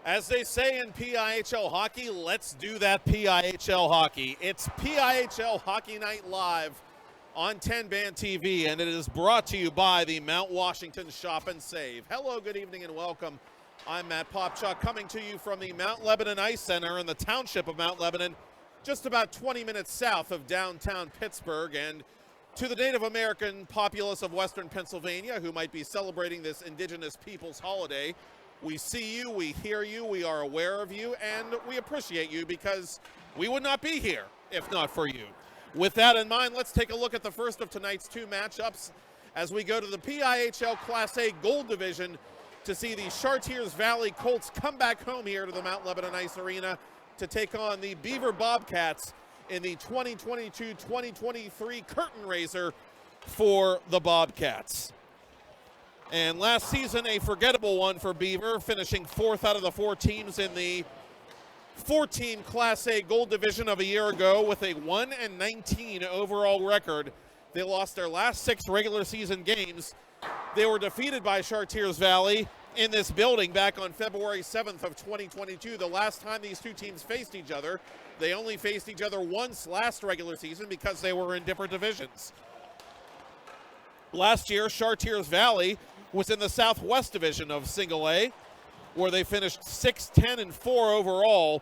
As they say in PIHL hockey, let's do that PIHL hockey. It's PIHL Hockey Night Live on 10-Band TV, and it is brought to you by the Mount Washington Shop and Save. Hello, good evening, and welcome. I'm Matt Popchock, coming to you from the Mount Lebanon Ice Center in the township of Mount Lebanon, just about 20 minutes south of downtown Pittsburgh. And to the Native American populace of Western Pennsylvania who might be celebrating this Indigenous Peoples holiday, we see you, we hear you, we are aware of you, and we appreciate you because we would not be here if not for you. With that in mind, let's take a look at the first of tonight's two matchups as we go to the PIHL Class A Gold Division to see the Chartiers Valley Colts come back home here to the Mount Lebanon Ice Arena to take on the Beaver Bobcats in the 2022-2023 curtain raiser for the Bobcats. And last season, a forgettable one for Beaver, finishing fourth out of the four teams in the 14 Class A Gold Division of a year ago with a 1-19 overall record. They lost their last 6 regular season games. They were defeated by Chartiers Valley in this building back on February 7th of 2022. The last time these two teams faced each other, they only faced each other once last regular season because they were in different divisions. Last year, Chartiers Valley was in the Southwest Division of Single A, where they finished 6-10-4 overall,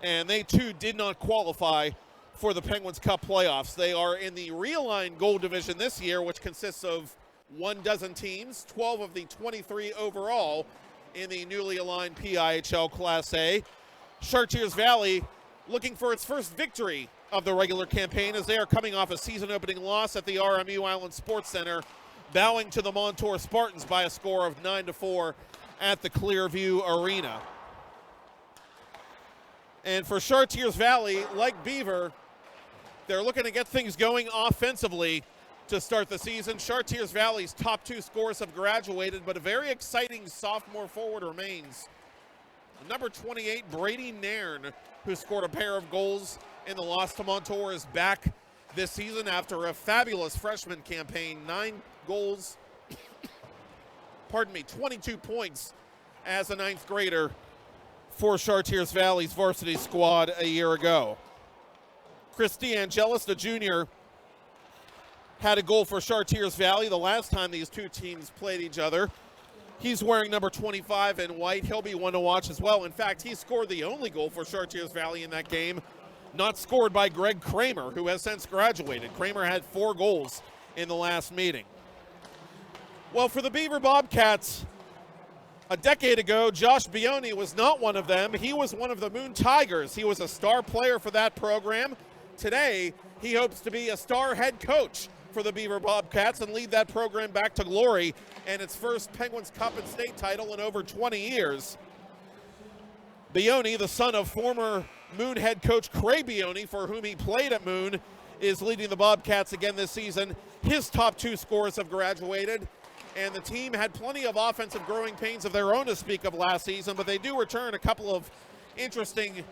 and they too did not qualify for the Penguins Cup playoffs. They are in the realigned Gold Division this year, which consists of 12 teams, 12 of the 23 overall in the newly aligned PIHL Class A. Chartiers Valley looking for its first victory of the regular campaign as they are coming off a season-opening loss at the RMU Island Sports Center, bowing to the Montour Spartans by a score of 9-4 at the Clearview Arena. And for Chartiers Valley, like Beaver, they're looking to get things going offensively to start the season. Chartiers Valley's top 2 scores have graduated, but a very exciting sophomore forward remains. Number 28, Brady Nairn, who scored a pair of goals in the loss to Montour, is back this season after a fabulous freshman campaign. 9 goals, 22 points as a 9th grader for Chartiers Valley's varsity squad a year ago. Chris DeAngelis, the junior, had a goal for Chartiers Valley the last time these two teams played each other. He's wearing number 25 in white. He'll be one to watch as well. In fact, he scored the only goal for Chartiers Valley in that game, not scored by Greg Kramer, who has since graduated. Kramer had 4 goals in the last meeting. Well, for the Beaver Bobcats, a decade ago, Josh Bioni was not one of them. He was one of the Moon Tigers. He was a star player for that program. Today, he hopes to be a star head coach for the Beaver Bobcats and lead that program back to glory and its first Penguins Cup and state title in over 20 years. Bioni, the son of former Moon head coach Craig Bioni, for whom he played at Moon, is leading the Bobcats again this season. His top 2 scores have graduated, and the team had plenty of offensive growing pains of their own to speak of last season, but they do return a couple of interesting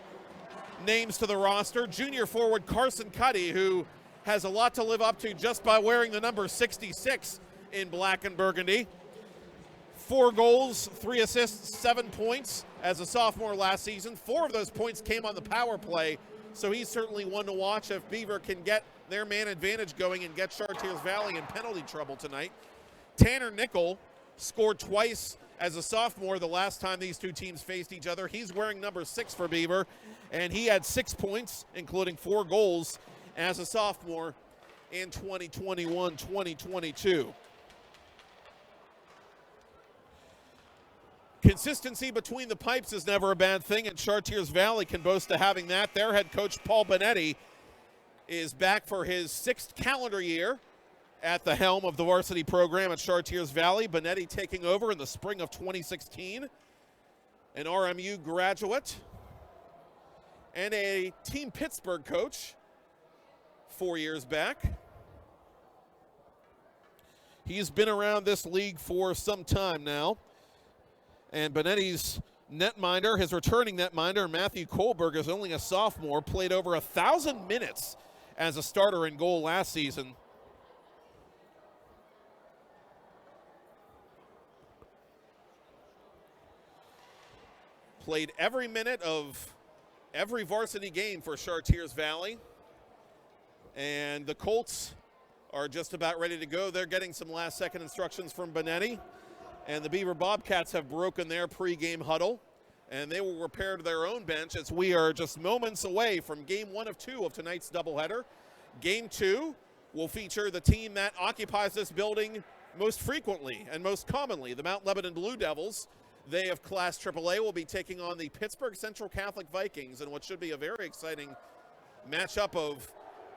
names to the roster. Junior forward Carson Cuddy, who has a lot to live up to just by wearing the number 66 in black and burgundy. 4 goals, 3 assists, 7 points as a sophomore last season. 4 of those points came on the power play, so he's certainly one to watch if Beaver can get their man advantage going and get Chartiers Valley in penalty trouble tonight. Tanner Nickel scored twice as a sophomore the last time these two teams faced each other. He's wearing number 6 for Beaver, and he had 6 points, including 4 goals, as a sophomore in 2021-2022. Consistency between the pipes is never a bad thing, and Chartiers Valley can boast of having that. Their head coach, Paul Benetti, is back for his 6th calendar year at the helm of the varsity program at Chartiers Valley. Benetti taking over in the spring of 2016, an RMU graduate and a Team Pittsburgh coach 4 years back. He's been around this league for some time now. And Benetti's netminder, his returning netminder, Matthew Kohlberg, is only a sophomore, played over 1,000 minutes as a starter in goal last season. played every minute of every varsity game for Chartiers Valley. And the Colts are just about ready to go. They're getting some last-second instructions from Benetti. And the Beaver Bobcats have broken their pregame huddle. And they will repair to their own bench as we are just moments away from game 1 of 2 of tonight's doubleheader. Game 2 will feature the team that occupies this building most frequently and most commonly, the Mount Lebanon Blue Devils. They of Class AAA will be taking on the Pittsburgh Central Catholic Vikings in what should be a very exciting matchup of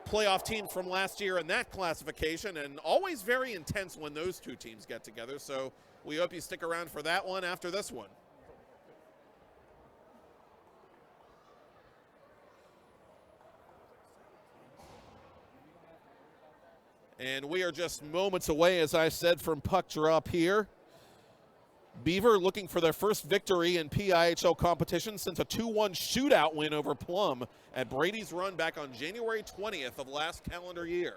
playoff teams from last year in that classification, and always very intense when those two teams get together. So we hope you stick around for that one after this one. And we are just moments away, as I said, from puck drop here. Beaver looking for their first victory in PIHL competition since a 2-1 shootout win over Plum at Brady's Run back on January 20th of last calendar year.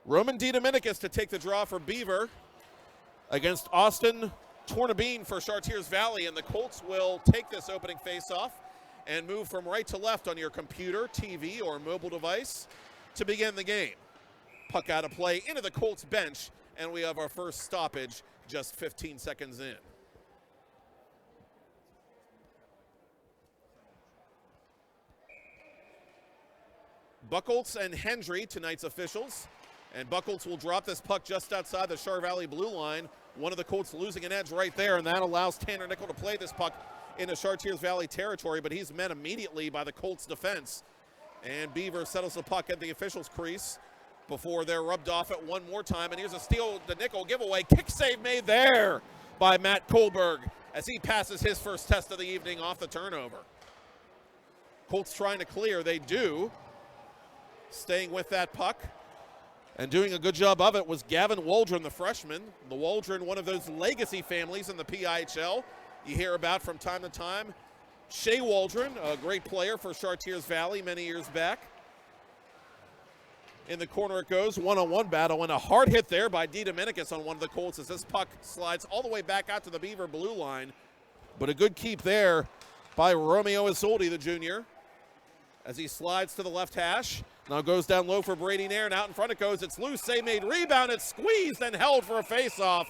Roman DiDominicus to take the draw for Beaver against Austin Tornabene for Chartiers Valley, and the Colts will take this opening faceoff and move from right to left on your computer, TV, or mobile device to begin the game. Puck out of play into the Colts bench, and we have our first stoppage just 15 seconds in. Buchholz and Hendry, tonight's officials. And Buchholz will drop this puck just outside the Char Valley blue line. One of the Colts losing an edge right there, and that allows Tanner Nickel to play this puck into Chartiers Valley territory, but he's met immediately by the Colts defense. And Beaver settles the puck at the officials' crease before they're rubbed off it one more time. And here's a steal to Nickel giveaway. Kick save made there by Matt Kohlberg as he passes his first test of the evening off the turnover. Colts trying to clear. They do. Staying with that puck and doing a good job of it was Gavin Waldron, the freshman. The Waldron, one of those legacy families in the PIHL you hear about from time to time. Shea Waldron, a great player for Chartiers Valley many years back. In the corner it goes, one-on-one battle, and a hard hit there by DiDominicus on one of the Colts as this puck slides all the way back out to the Beaver blue line. But a good keep there by Romeo Isolde, the junior, as he slides to the left hash. Now goes down low for Brady Nairn. Out in front it goes. It's loose. Save made. Rebound. It's squeezed and held for a face-off.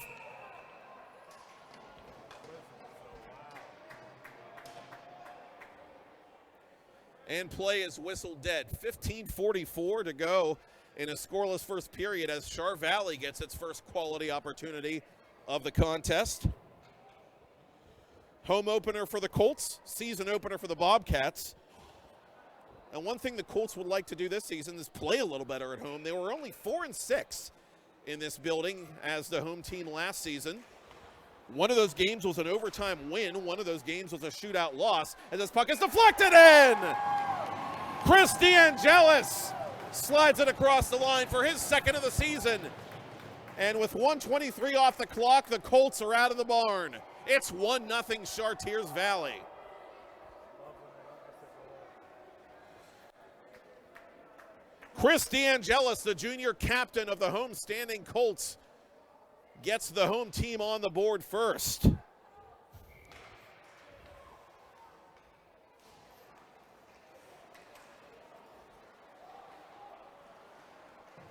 And play is whistled dead. 15:44 to go in a scoreless first period as Char Valley gets its first quality opportunity of the contest. Home opener for the Colts, season opener for the Bobcats. And one thing the Colts would like to do this season is play a little better at home. They were only 4-6 in this building as the home team last season. One of those games was an overtime win. One of those games was a shootout loss. And this puck is deflected in! Chris DeAngelis slides it across the line for his second of the season. And with 1:23 off the clock, the Colts are out of the barn. It's 1-0 Chartiers Valley. Chris DeAngelis, the junior captain of the home-standing Colts, gets the home team on the board first.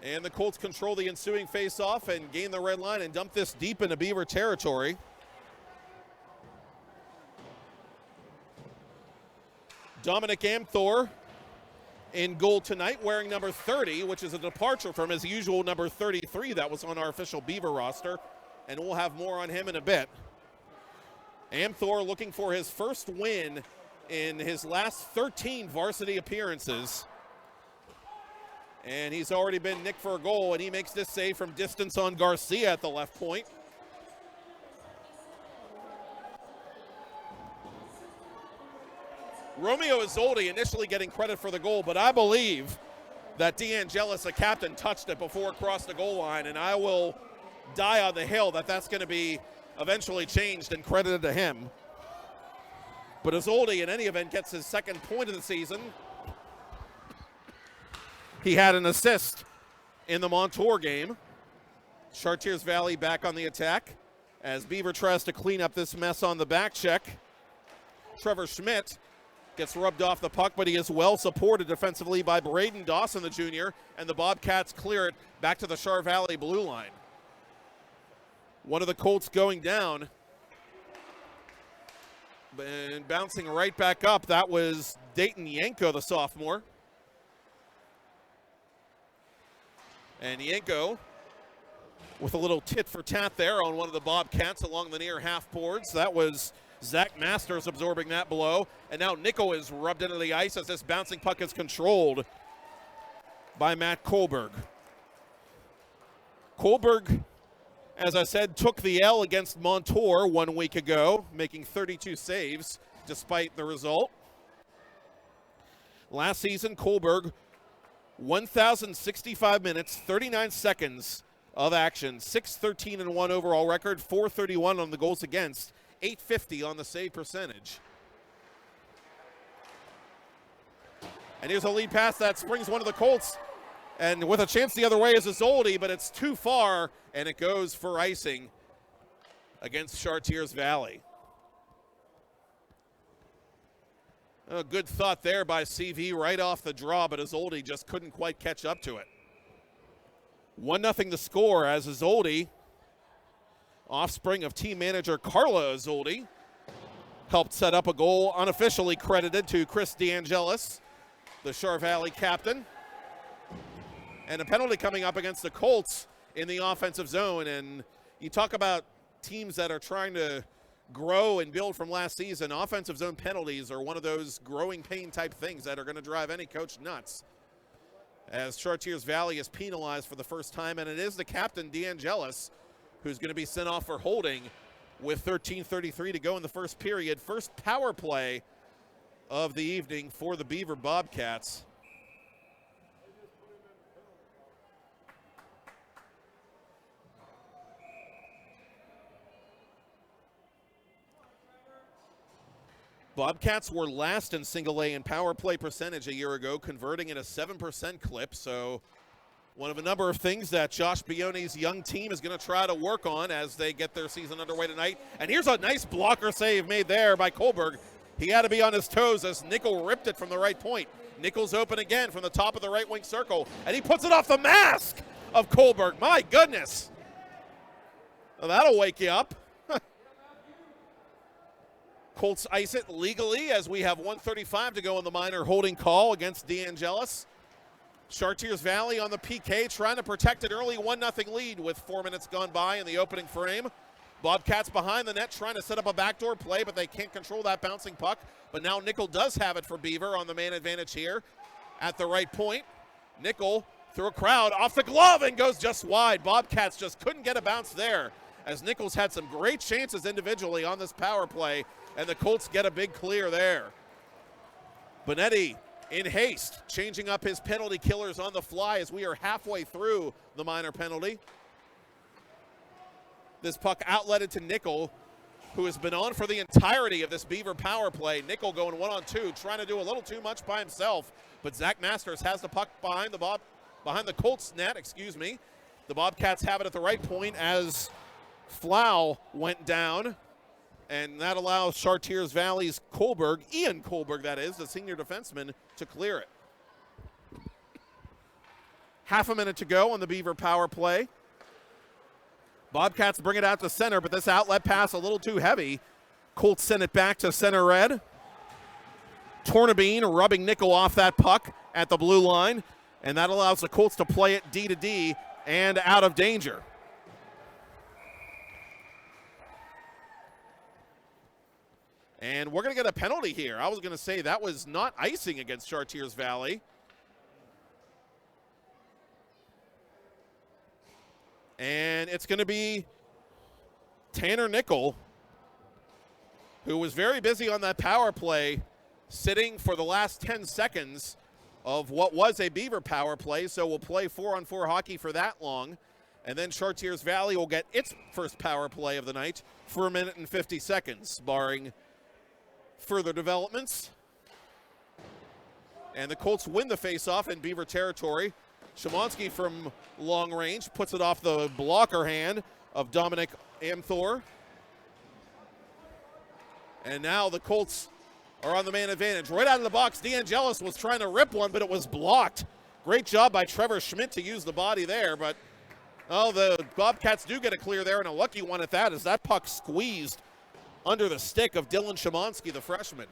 And the Colts control the ensuing face-off and gain the red line and dump this deep into Beaver territory. Dominic Amthor in goal tonight, wearing number 30, which is a departure from his usual number 33 that was on our official Beaver roster, and we'll have more on him in a bit. Amthor looking for his first win in his last 13 varsity appearances. And he's already been nicked for a goal, and he makes this save from distance on Garcia at the left point. Romeo Isolde initially getting credit for the goal, but I believe that DeAngelis, the captain, touched it before it crossed the goal line, and I will die on the hill that that's going to be eventually changed and credited to him. But Isolde, in any event, gets his second point of the season. He had an assist in the Montour game. Chartiers Valley back on the attack as Beaver tries to clean up this mess on the back check. Trevor Schmidt gets rubbed off the puck, but he is well supported defensively by Braden Dawson, the junior, and the Bobcats clear it back to the Char Valley blue line. One of the Colts going down and bouncing right back up. That was Dayton Yanko, the sophomore. And Yanko with a little tit for tat there on one of the Bobcats along the near half boards. That was Zach Masters absorbing that blow. And now Nickel is rubbed into the ice as this bouncing puck is controlled by Matt Kohlberg. Kohlberg, as I said, took the L against Montour 1 week ago, making 32 saves despite the result. Last season, Kohlberg, 1,065 minutes, 39 seconds of action, 6-13-1 overall record, 431 on the goals against, 850 on the save percentage. And here's a lead pass that springs one of the Colts, and with a chance the other way is Isolde, but it's too far, and it goes for icing against Chartiers Valley. A good thought there by CV right off the draw, but Isolde just couldn't quite catch up to it. 1-0 the score as Isolde, offspring of team manager Carla Isolde, helped set up a goal unofficially credited to Chris DeAngelis, the Char Valley captain. And a penalty coming up against the Colts in the offensive zone. And you talk about teams that are trying to grow and build from last season. Offensive zone penalties are one of those growing pain type things that are going to drive any coach nuts. As Chartiers Valley is penalized for the first time, and it is the captain, DeAngelis, who's going to be sent off for holding with 13:33 to go in the first period. First power play of the evening for the Beaver Bobcats. Bobcats were last in single A in power play percentage a year ago, converting at a 7% clip. So one of a number of things that Josh Bione's young team is going to try to work on as they get their season underway tonight. And here's a nice blocker save made there by Kohlberg. He had to be on his toes as Nickel ripped it from the right point. Nickel's open again from the top of the right wing circle, and he puts it off the mask of Kohlberg. My goodness. Well, that'll wake you up. Colts ice it legally as we have 1:35 to go in the minor holding call against DeAngelis. Chartiers Valley on the PK trying to protect an early 1-0 lead with 4 minutes gone by in the opening frame. Bobcats behind the net trying to set up a backdoor play, but they can't control that bouncing puck. But now Nickel does have it for Beaver on the man advantage here at the right point. Nickel through a crowd off the glove and goes just wide. Bobcats just couldn't get a bounce there as Nickel's had some great chances individually on this power play, and the Colts get a big clear there. Bonetti in haste, changing up his penalty killers on the fly as we are halfway through the minor penalty. This puck outletted to Nickel, who has been on for the entirety of this Beaver power play. Nickel going 1-on-2, trying to do a little too much by himself, but Zach Masters has the puck behind the Colts net, The Bobcats have it at the right point as Flau went down, and that allows Chartiers Valley's Kohlberg, Ian Kohlberg that is, the senior defenseman, to clear it. Half a minute to go on the Beaver power play. Bobcats bring it out to center, but this outlet pass a little too heavy. Colts send it back to center red. Tornabene rubbing Nickel off that puck at the blue line, and that allows the Colts to play it D to D and out of danger. And we're going to get a penalty here. I was going to say that was not icing against Chartiers Valley. And it's going to be Tanner Nickel, who was very busy on that power play, sitting for the last 10 seconds of what was a Beaver power play. So we'll play 4-on-4 hockey for that long. And then Chartiers Valley will get its first power play of the night for 1 minute and 50 seconds, barring further developments. And the Colts win the faceoff in Beaver territory Szymanski from long range puts it off the blocker hand of Dominic Amthor. And now the Colts are on the man advantage. Right out of the box, DeAngelis was trying to rip one, but it was blocked. Great job by Trevor Schmidt to use the body there, but the Bobcats do get a clear there, and a lucky one at that, as that puck squeezed under the stick of Dylan Szymanski, the freshman.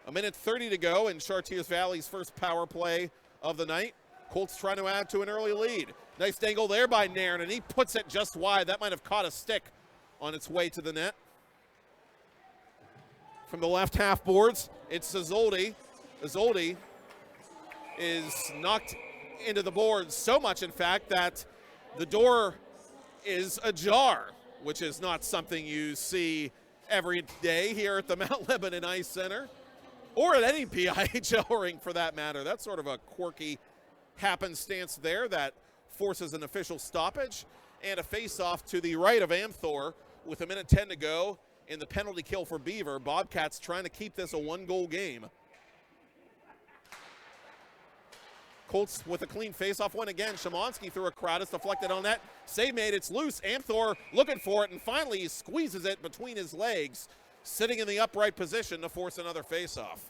A minute 30 to go in Chartiers Valley's first power play of the night. Colts trying to add to an early lead. Nice dangle there by Nairn, and he puts it just wide. That might have caught a stick on its way to the net. From the left half boards, it's Isolde. Isolde is knocked into the boards so much, in fact, that the door is ajar, which is not something you see every day here at the Mount Lebanon Ice Center, or at any PIHL ring for that matter. That's sort of a quirky happenstance there that forces an official stoppage and a face-off to the right of Amthor with a minute 10 to go in the penalty kill for Beaver. Bobcats trying to keep this a one-goal game. Colts with a clean face-off one again. Szymanski through a crowd. It's deflected on net. Save made. It's loose. Amthor looking for it, and finally he squeezes it between his legs, sitting in the upright position to force another face-off.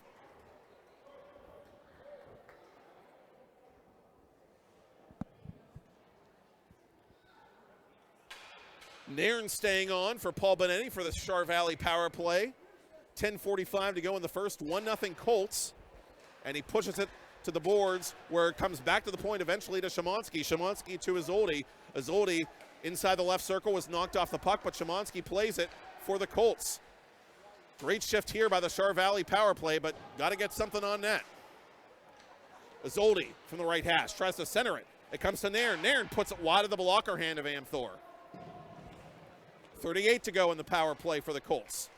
Nairn staying on for Paul Benetti for the Char Valley power play. 10:45 to go in the first. 1-0 Colts. And he pushes it to the boards where it comes back to the point eventually to Szymanski. Szymanski to Isolde. Isolde inside the left circle was knocked off the puck, but Szymanski plays it for the Colts. Great shift here by the Char Valley power play, but got to get something on net. Isolde from the right hash tries to center it. It comes to Nairn. Nairn puts it wide of the blocker hand of Amthor. 38 to go in the power play for the Colts.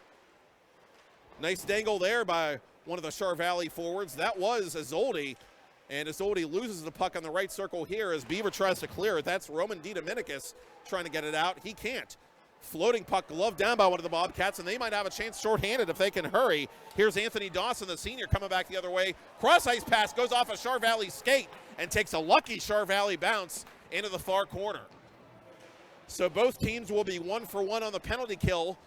Nice dangle there by one of the Char Valley forwards. That was Isolde, and Isolde loses the puck on the right circle here as Beaver tries to clear it. That's Roman DiDominicis trying to get it out. He can't. Floating puck gloved down by one of the Bobcats, and they might have a chance shorthanded if they can hurry. Here's Anthony Dawson, the senior, coming back the other way. Cross-ice pass goes off a Char Valley skate and takes a lucky Char Valley bounce into the far corner. So both teams will be 1-for-1 on the penalty kill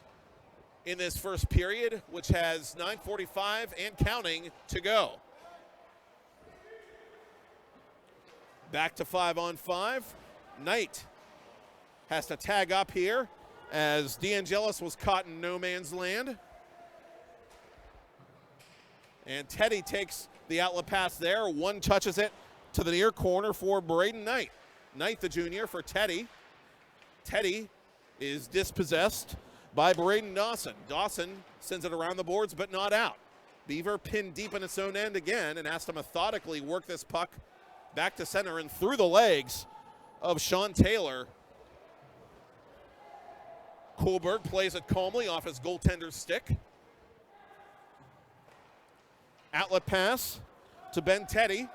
in this first period, which has 9:45 and counting to go. Back to 5-on-5. Knight has to tag up here as DeAngelis was caught in no man's land. And Teddy takes the outlet pass there. One touches it to the near corner for Braden Knight. Knight, the junior, for Teddy. Teddy is dispossessed by Braden Dawson. Dawson sends it around the boards, but not out. Beaver pinned deep in its own end again and has to methodically work this puck back to center and through the legs of Sean Taylor. Kohlberg plays it calmly off his goaltender's stick. Outlet pass to Ben Teddy.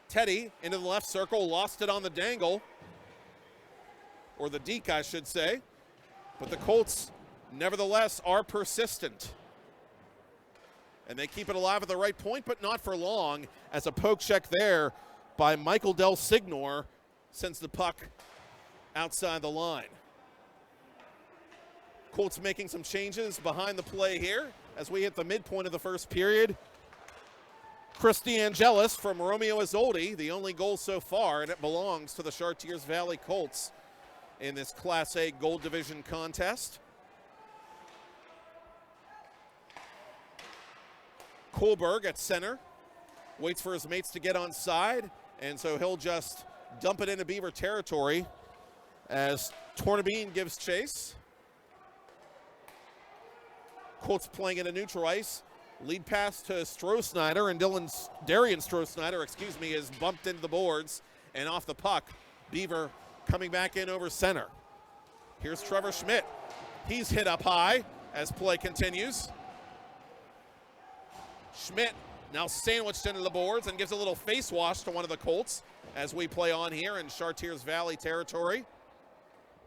Teddy into the left circle, lost it on the dangle. Or the deke, I should say. But the Colts, nevertheless, are persistent. And they keep it alive at the right point, but not for long, as a poke check there by Michael Del Signor sends the puck outside the line. Colts making some changes behind the play here as we hit the midpoint of the first period. Chris DeAngelis from Romeo Isolde, the only goal so far, and it belongs to the Chartiers Valley Colts in this Class A Gold Division contest. Kohlberg at center, waits for his mates to get on side, and so he'll just dump it into Beaver territory as Tornabene gives chase. Colts playing at a neutral ice. Lead pass to Stroh-Snyder, and Darian Stroh-Snyder, is bumped into the boards and off the puck. Beaver coming back in over center. Here's Trevor Schmidt. He's hit up high as play continues. Schmidt now sandwiched into the boards and gives a little face wash to one of the Colts as we play on here in Chartiers Valley territory.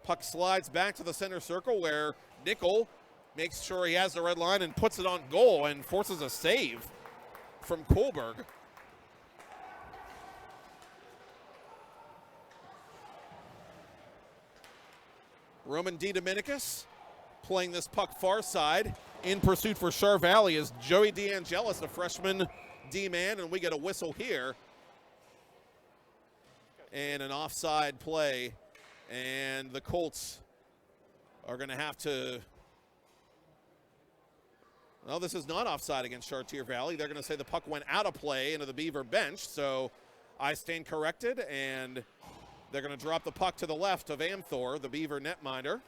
Puck slides back to the center circle where Nickel makes sure he has the red line and puts it on goal and forces a save from Kohlberg. Roman DeDominicus playing this puck far side. In pursuit for Char Valley is Joey DeAngelis, the freshman D-man, and we get a whistle here. And an offside play, and the Colts are going to have to... Well, this is not offside against Chartiers Valley. They're going to say the puck went out of play into the Beaver bench, so I stand corrected, and they're going to drop the puck to the left of Amthor, the Beaver netminder.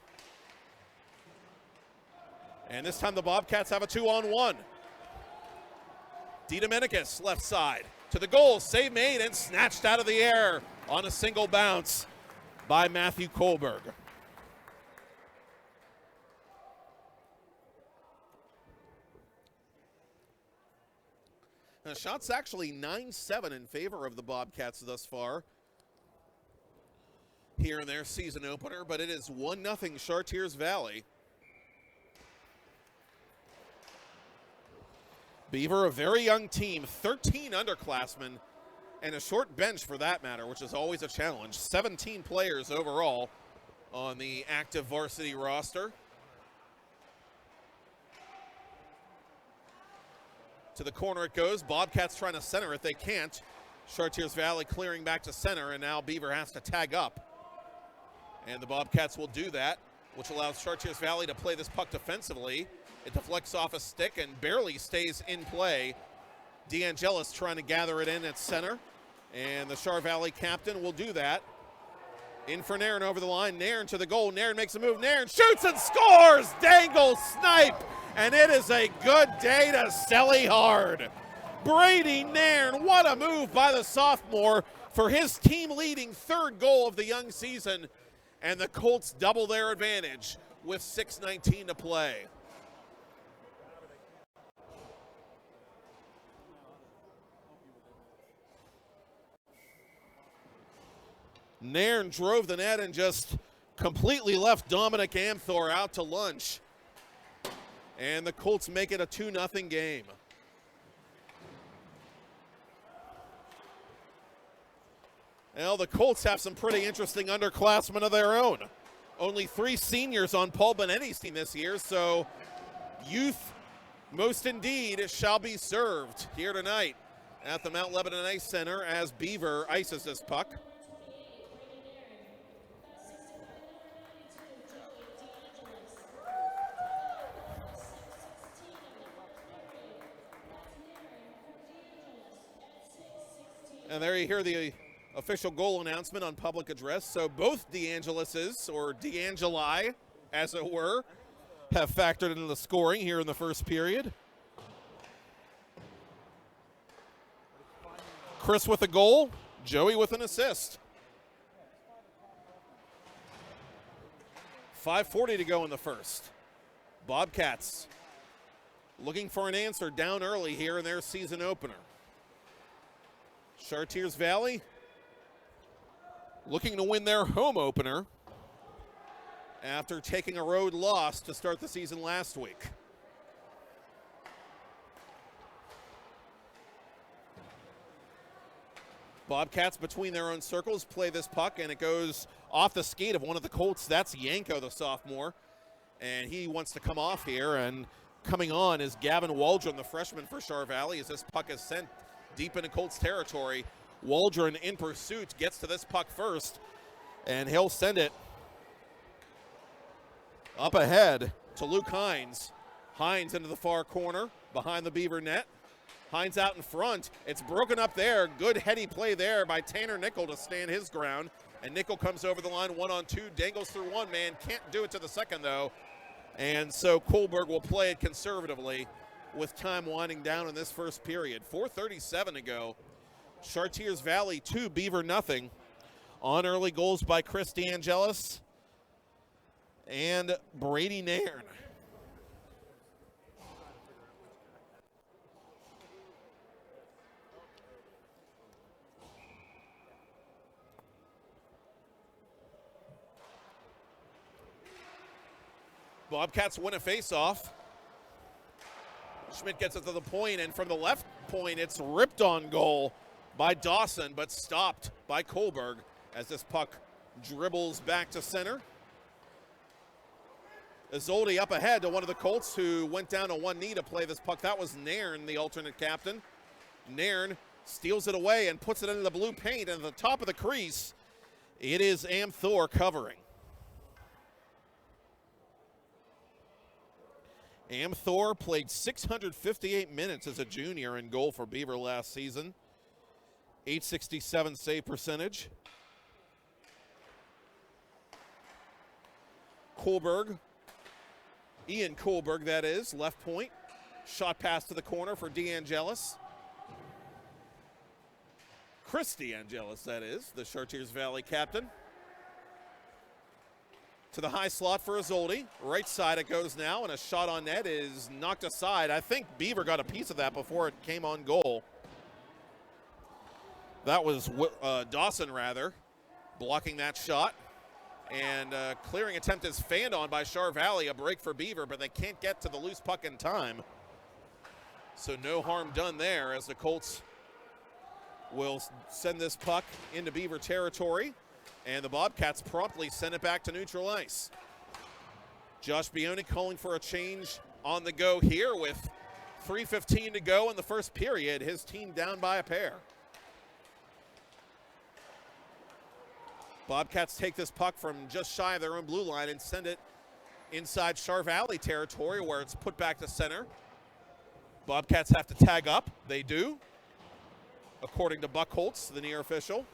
And this time the Bobcats have a 2-on-1. DeDominicus, left side, to the goal, save made, and snatched out of the air on a single bounce by Matthew Kohlberg. The shot's actually 9-7 in favor of the Bobcats thus far here in their season opener, but it is 1-0 Chartiers Valley. Beaver, a very young team, 13 underclassmen, and a short bench for that matter, which is always a challenge. 17 players overall on the active varsity roster. To the corner it goes. Bobcats trying to center it. They can't. Chartiers Valley clearing back to center, and now Beaver has to tag up. And the Bobcats will do that, which allows Chartiers Valley to play this puck defensively. It deflects off a stick and barely stays in play. DeAngelis trying to gather it in at center, and the Char Valley captain will do that. In for Nairn over the line. Nairn to the goal. Nairn makes a move. Nairn shoots and scores! Dangle snipe! And it is a good day to Selly hard. Brady Nairn, what a move by the sophomore for his team-leading third goal of the young season. And the Colts double their advantage with 6:19 to play. Nairn drove the net and just completely left Dominic Amthor out to lunch. And the Colts make it a 2-0 game. Well, the Colts have some pretty interesting underclassmen of their own. Only 3 seniors on Paul Benetti's team this year, so youth, most indeed, shall be served here tonight at the Mount Lebanon Ice Center as Beaver ices this puck. And there you hear the official goal announcement on public address. So both DeAngelises, or DeAngeli, as it were, have factored into the scoring here in the first period. Chris with a goal, Joey with an assist. 5:40 to go in the first. Bobcats looking for an answer down early here in their season opener. Chartiers Valley looking to win their home opener after taking a road loss to start the season last week. Bobcats between their own circles play this puck, and it goes off the skate of one of the Colts. That's Yanko, the sophomore, and he wants to come off here, and coming on is Gavin Waldron, the freshman for Char Valley, as this puck is sent deep into Colts territory. Waldron in pursuit gets to this puck first, and he'll send it up ahead to Luke Hines. Hines into the far corner behind the Beaver net. Hines out in front. It's broken up there. Good heady play there by Tanner Nickel to stand his ground. And Nickel comes over the line 1-on-2, dangles through one man. Can't do it to the second, though. And so Kohlberg will play it conservatively with time winding down in this first period. 4:37 to go. Chartiers Valley 2, Beaver 0. On early goals by Chris DeAngelis and Brady Nairn. Bobcats win a face-off. Schmidt gets it to the point, and from the left point, it's ripped on goal by Dawson, but stopped by Kohlberg as this puck dribbles back to center. Isolde up ahead to one of the Colts who went down on one knee to play this puck. That was Nairn, the alternate captain. Nairn steals it away and puts it into the blue paint, and at the top of the crease, it is Amthor covering. Amthor played 658 minutes as a junior in goal for Beaver last season. .867 save percentage. Ian Kohlberg, that is, left point. Shot pass to the corner for DeAngelis. Chris DeAngelis, that is, the Chartiers Valley captain. To the high slot for Isolde. Right side it goes now, and a shot on net is knocked aside. I think Beaver got a piece of that before it came on goal. That was Dawson, rather, blocking that shot. And clearing attempt is fanned on by Char Valley, a break for Beaver, but they can't get to the loose puck in time. So no harm done there as the Colts will send this puck into Beaver territory, and the Bobcats promptly send it back to neutral ice. Josh Bionic calling for a change on the go here with 3:15 to go in the first period. His team down by a pair. Bobcats take this puck from just shy of their own blue line and send it inside Char Valley territory where it's put back to center. Bobcats have to tag up. They do, according to Buck Holtz, the near official.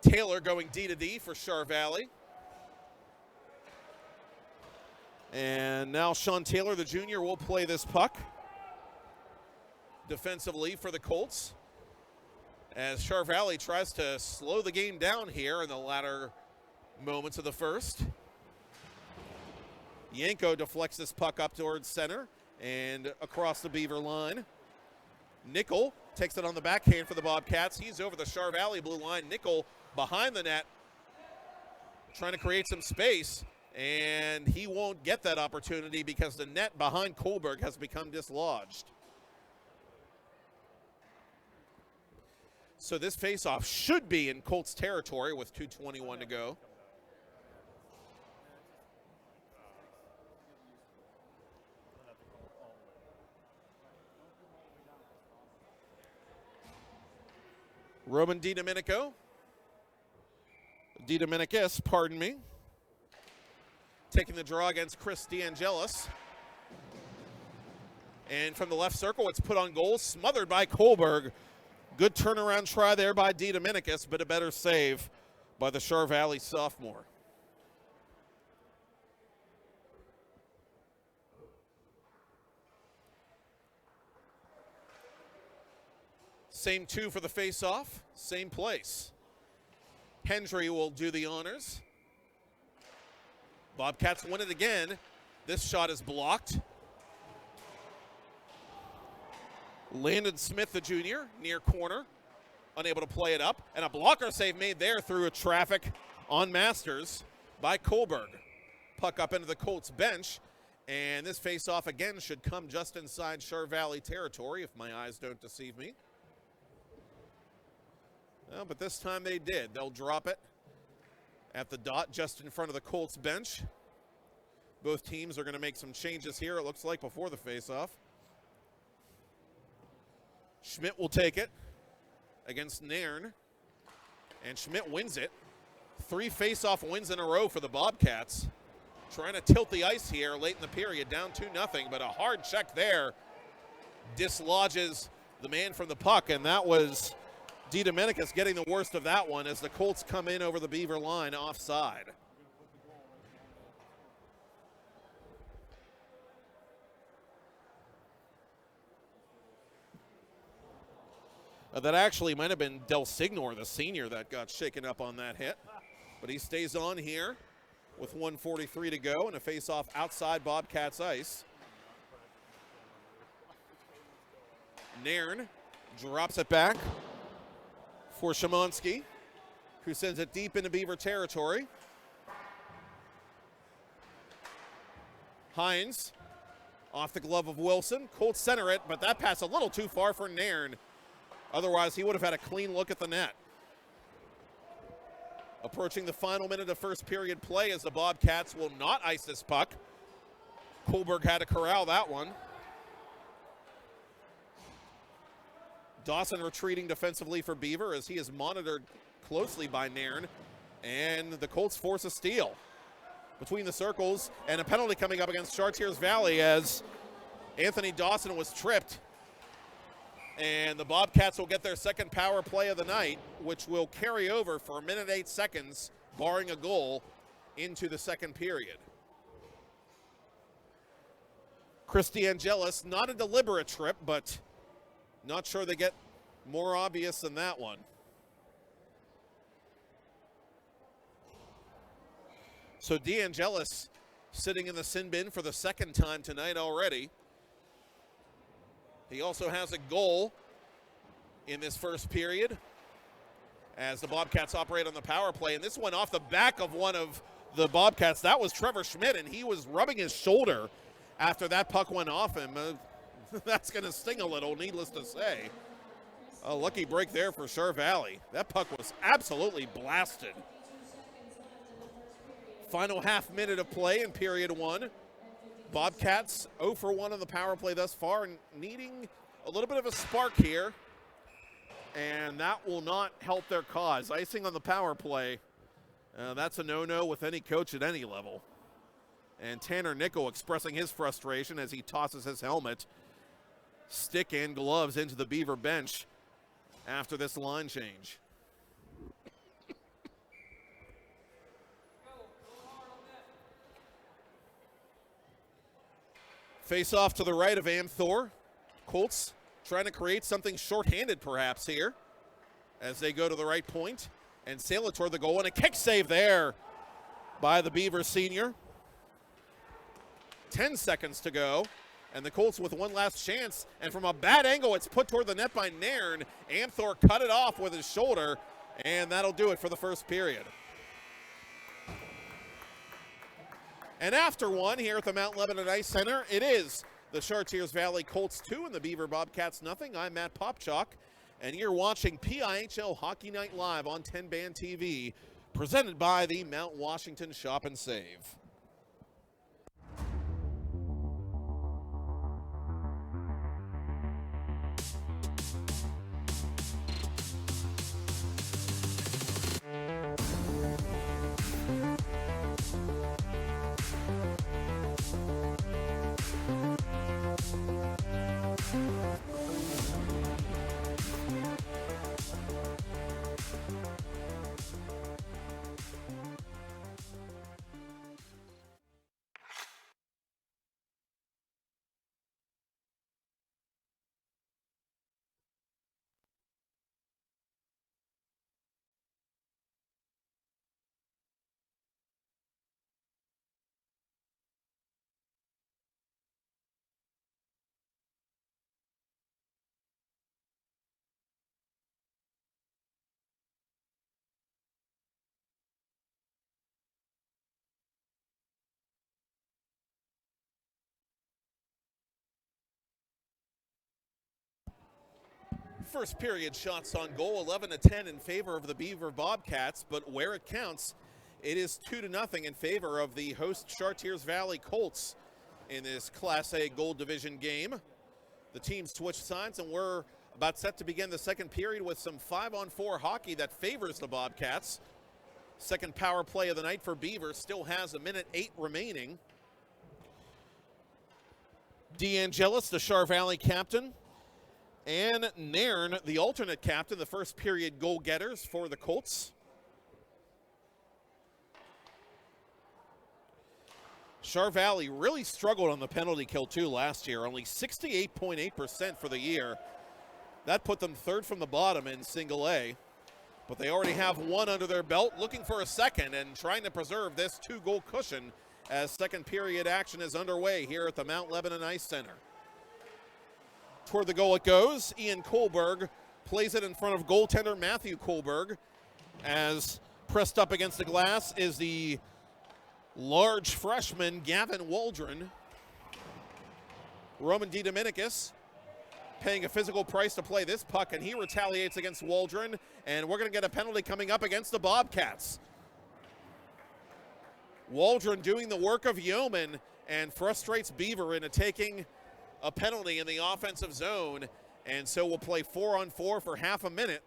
Taylor going D to D for Char Valley. And now Sean Taylor, the junior, will play this puck defensively for the Colts, as Char Valley tries to slow the game down here in the latter moments of the first. Yanko deflects this puck up towards center and across the Beaver line. Nickel takes it on the backhand for the Bobcats. He's over the Char Valley blue line. Nickel behind the net, trying to create some space, and he won't get that opportunity because the net behind Kohlberg has become dislodged. So this faceoff should be in Colts territory with 2:21 to go. Roman DiDomenicus, pardon me, taking the draw against Chris DeAngelis. And from the left circle, it's put on goal, smothered by Kohlberg. Good turnaround try there by DeDomenicus, but a better save by the Char Valley sophomore. Same two for the face-off, same place. Hendry will do the honors. Bobcats win it again. This shot is blocked. Landon Smith, the junior, near corner, unable to play it up. And a blocker save made there through a traffic on Masters by Kohlberg. Puck up into the Colts bench. And this face-off again should come just inside Char Valley territory, if my eyes don't deceive me. Well, but this time they did. They'll drop it at the dot just in front of the Colts bench. Both teams are going to make some changes here, it looks like, before the face-off. Schmidt will take it against Nairn, and Schmidt wins it. 3 face-off wins in a row for the Bobcats. Trying to tilt the ice here late in the period, down 2-0, but a hard check there dislodges the man from the puck, and that was DeDomenicus getting the worst of that one as the Colts come in over the Beaver line offside. That actually might have been Del Signor, the senior, that got shaken up on that hit. But he stays on here with 1:43 to go and a face-off outside Bobcats ice. Nairn drops it back for Szymanski, who sends it deep into Beaver territory. Hines off the glove of Wilson. Colts center it, but that pass a little too far for Nairn. Otherwise, he would have had a clean look at the net. Approaching the final minute of first period play as the Bobcats will not ice this puck. Kohlberg had to corral that one. Dawson retreating defensively for Beaver as he is monitored closely by Nairn. And the Colts force a steal between the circles, and a penalty coming up against Chartiers Valley as Anthony Dawson was tripped. And the Bobcats will get their second power play of the night, which will carry over for 1 minute 8 seconds, barring a goal, into the second period. Chris DeAngelis, not a deliberate trip, but not sure they get more obvious than that one. So DeAngelis sitting in the sin bin for the second time tonight already. He also has a goal in this first period as the Bobcats operate on the power play. And this one off the back of one of the Bobcats. That was Trevor Schmidt, and he was rubbing his shoulder after that puck went off him. That's going to sting a little, needless to say. A lucky break there for Chartiers Valley. That puck was absolutely blasted. Final half minute of play in period one. Bobcats 0 for 1 on the power play thus far and needing a little bit of a spark here. And that will not help their cause. Icing on the power play, that's a no-no with any coach at any level. And Tanner Nickel expressing his frustration as he tosses his helmet, stick and gloves into the Beaver bench after this line change. Face off to the right of Amthor. Colts trying to create something shorthanded perhaps here as they go to the right point and sail it toward the goal, and a kick save there by the Beaver senior. 10 seconds to go, and the Colts with one last chance, and from a bad angle it's put toward the net by Nairn. Amthor cut it off with his shoulder, and that'll do it for the first period. And after one here at the Mount Lebanon Ice Center, it is the Chartiers Valley Colts 2 and the Beaver Bobcats nothing. I'm Matt Popchock, and you're watching PIHL Hockey Night Live on 10 Band TV, presented by the Mount Washington Shop and Save. First period shots on goal, 11-10 in favor of the Beaver Bobcats, but where it counts, it is 2-0 in favor of the host Chartiers Valley Colts in this Class A Gold Division game. The teams switched sides, and we're about set to begin the second period with some 5-on-4 hockey that favors the Bobcats. Second power play of the night for Beaver still has 1 minute 8 remaining. DeAngelis, the Chartiers Valley captain, and Nairn, the alternate captain, the first period goal getters for the Colts. Chartiers Valley really struggled on the penalty kill too last year, only 68.8% for the year. That put them third from the bottom in single A, but they already have one under their belt, looking for a second and trying to preserve this 2-goal cushion as second period action is underway here at the Mount Lebanon Ice Center. Toward the goal it goes. Ian Kohlberg plays it in front of goaltender Matthew Kohlberg, as pressed up against the glass is the large freshman Gavin Waldron. Roman DiDominicus paying a physical price to play this puck, and he retaliates against Waldron, and we're going to get a penalty coming up against the Bobcats. Waldron doing the work of Yeoman and frustrates Beaver into taking a penalty in the offensive zone. And so we'll play 4-on-4 for half a minute.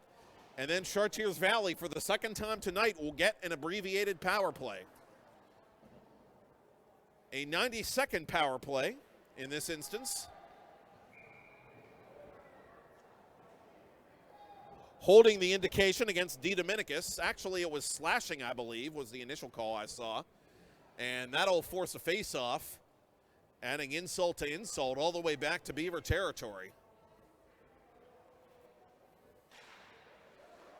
And then Chartiers Valley, for the second time tonight, will get an abbreviated power play. A 90-second power play in this instance. Holding the indication against D. Dominicus. Actually, it was slashing, I believe, was the initial call I saw. And that'll force a face-off, adding insult to insult all the way back to Beaver territory.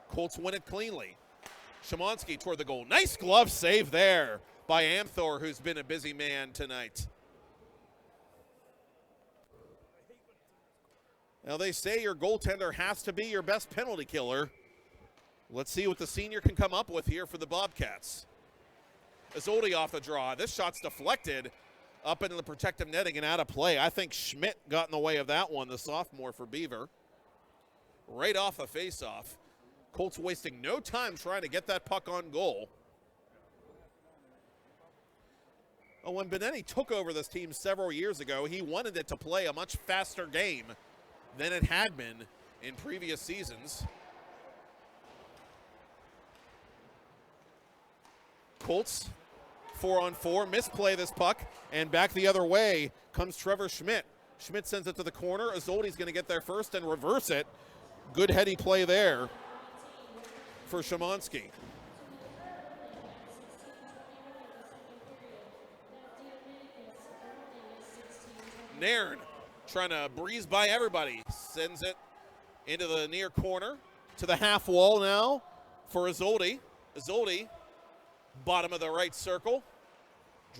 Colts win it cleanly. Szymanski toward the goal. Nice glove save there by Amthor, who's been a busy man tonight. Now, they say your goaltender has to be your best penalty killer. Let's see what the senior can come up with here for the Bobcats. Isolde off the draw. This shot's deflected up into the protective netting and out of play. I think Schmidt got in the way of that one, the sophomore for Beaver. Right off the faceoff. Colts wasting no time trying to get that puck on goal. Well, when Benetti took over this team several years ago, he wanted it to play a much faster game than it had been in previous seasons. Colts 4-on-4, misplay this puck, and back the other way comes Trevor Schmidt. Schmidt sends it to the corner. Isolde's going to get there first and reverse it. Good heady play there for Szymanski. Nairn trying to breeze by everybody. Sends it into the near corner to the half wall now for Isolde. Isolde, bottom of the right circle.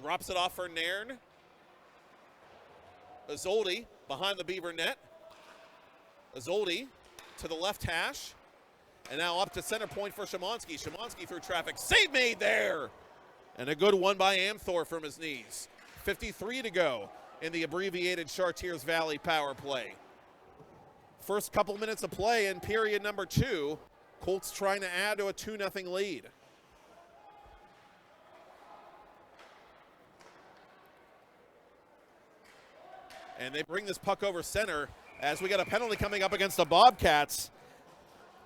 Drops it off for Nairn. Isolde behind the Beaver net. Isolde to the left hash. And now up to center point for Szymanski. Szymanski through traffic. Save made there! And a good one by Amthor from his knees. 53 to go in the abbreviated Chartiers Valley power play. First couple minutes of play in period number 2. Colts trying to add to a 2-0 lead. And they bring this puck over center as we got a penalty coming up against the Bobcats,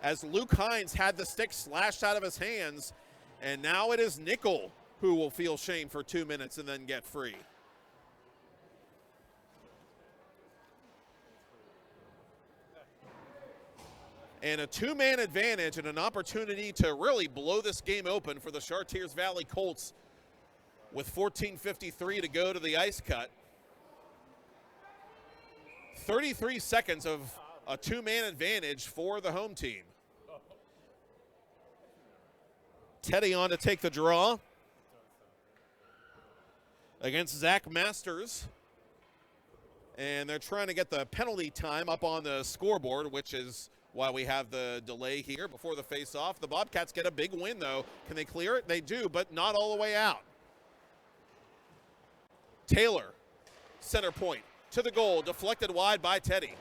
as Luke Hines had the stick slashed out of his hands, and now it is Nickel who will feel shame for 2 minutes and then get free. And a 2-man advantage and an opportunity to really blow this game open for the Chartiers Valley Colts with 14:53 to go to the ice cut. 33 seconds of a 2-man advantage for the home team. Teddy on to take the draw against Zach Masters. And they're trying to get the penalty time up on the scoreboard, which is why we have the delay here before the face-off. The Bobcats get a big win, though. Can they clear it? They do, but not all the way out. Taylor, center point, to the goal, deflected wide by Teddy.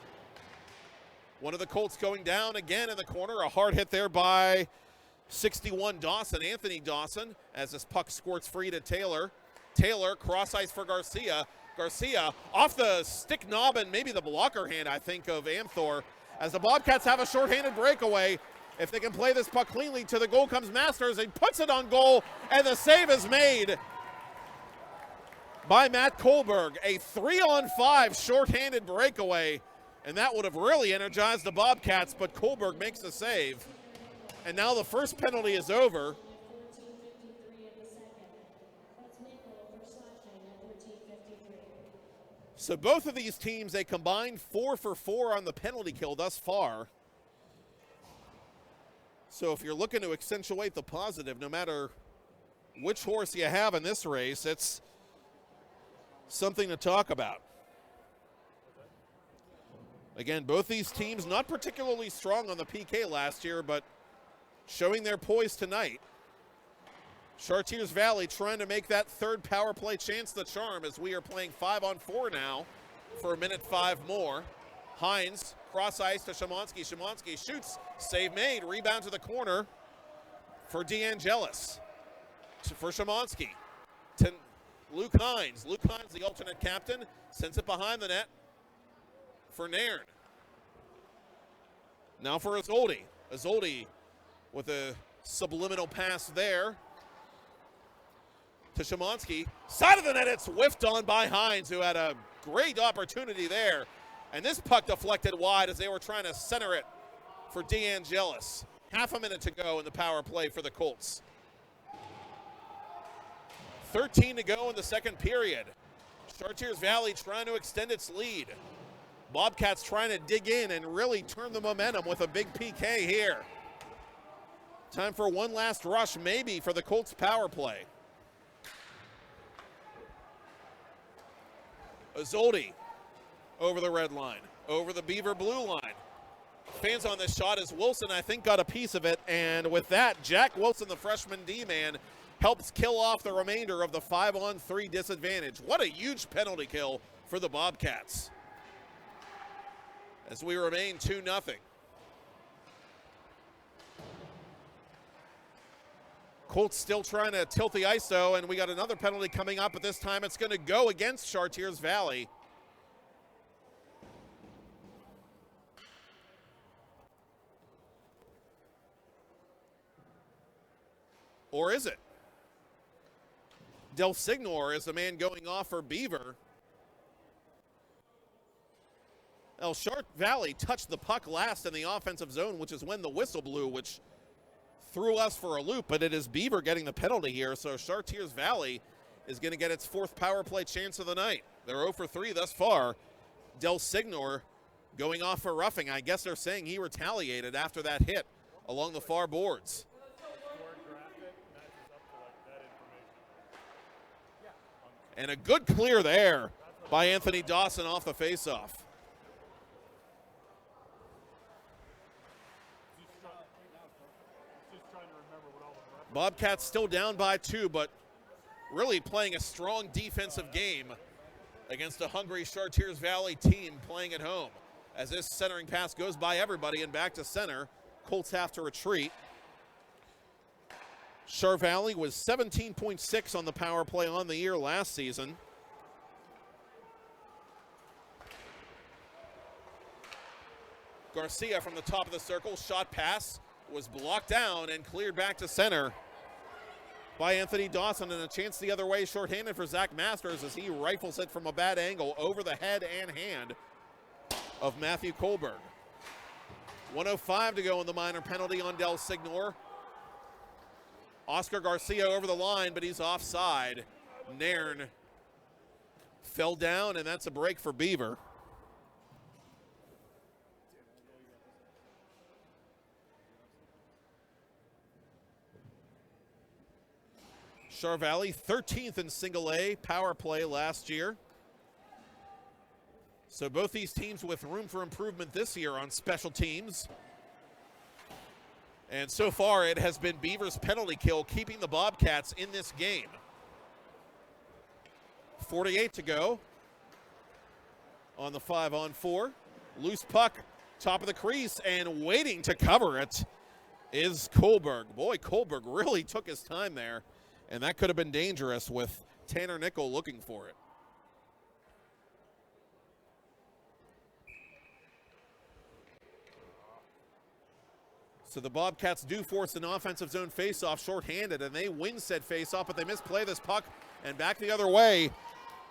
One of the Colts going down again in the corner. A hard hit there by 61 Dawson, Anthony Dawson, as this puck squirts free to Taylor. Taylor, cross ice for Garcia. Garcia off the stick knob and maybe the blocker hand, I think, of Amthor. As the Bobcats have a shorthanded breakaway, if they can play this puck cleanly, to the goal comes Masters and puts it on goal, and the save is made by Matt Kohlberg. A 3-on-5 shorthanded breakaway, and that would have really energized the Bobcats, but Kohlberg makes the save. And now the first penalty is over. So both of these teams, a combined 4 for 4 on the penalty kill thus far. So if you're looking to accentuate the positive, no matter which horse you have in this race, it's something to talk about. Again, both these teams not particularly strong on the PK last year, but showing their poise tonight. Chartiers Valley trying to make that third power play chance the charm, as we are playing 5-on-4 now for a minute 5 more. Hines, cross ice to Szymanski. Szymanski shoots, save made, rebound to the corner for DeAngelis. For Szymanski. Luke Hines. Luke Hines, the alternate captain, sends it behind the net for Nairn. Now for Isolde. Isolde with a subliminal pass there to Szymanski. Side of the net, it's whiffed on by Hines, who had a great opportunity there. And this puck deflected wide as they were trying to center it for DeAngelis. Half a minute to go in the power play for the Colts. 13 to go in the second period. Chartiers Valley trying to extend its lead. Bobcats trying to dig in and really turn the momentum with a big PK here. Time for one last rush, maybe, for the Colts power play. Isolde over the red line, over the Beaver blue line. Fans on this shot as Wilson, I think, got a piece of it. And with that, Jack Wilson, the freshman D-man, helps kill off the remainder of the 5-on-3 disadvantage. What a huge penalty kill for the Bobcats, as we remain 2-0. Colts still trying to tilt the ice, though, and we got another penalty coming up, but this time it's going to go against Chartiers Valley. Or is it? Del Signor is the man going off for Beaver. Chart Valley touched the puck last in the offensive zone, which is when the whistle blew, which threw us for a loop, but it is Beaver getting the penalty here, so Chartiers Valley is going to get its fourth power play chance of the night. They're 0 for 3 thus far. Del Signor going off for roughing. I guess they're saying he retaliated after that hit along the far boards. And a good clear there by Anthony Dawson off the faceoff. Bobcats still down by 2, but really playing a strong defensive game against a hungry Chartiers Valley team playing at home. As this centering pass goes by everybody and back to center, Colts have to retreat. Char Valley was 17.6 on the power play on the year last season. Garcia from the top of the circle, shot pass was blocked down and cleared back to center by Anthony Dawson, and a chance the other way shorthanded for Zach Masters as he rifles it from a bad angle over the head and hand of Matthew Kohlberg. 1:05 to go in the minor penalty on Del Signor. Oscar Garcia over the line, but he's offside. Nairn fell down, and that's a break for Beaver. Char Valley 13th in single A power play last year. So both these teams with room for improvement this year on special teams. And so far it has been Beaver's penalty kill keeping the Bobcats in this game. 48 to go on the 5-on-4. Loose puck, top of the crease, and waiting to cover it is Kohlberg. Boy, Kohlberg really took his time there, and that could have been dangerous with Tanner Nickel looking for it. So the Bobcats do force an offensive zone faceoff shorthanded, and they win said faceoff, but they misplay this puck, and back the other way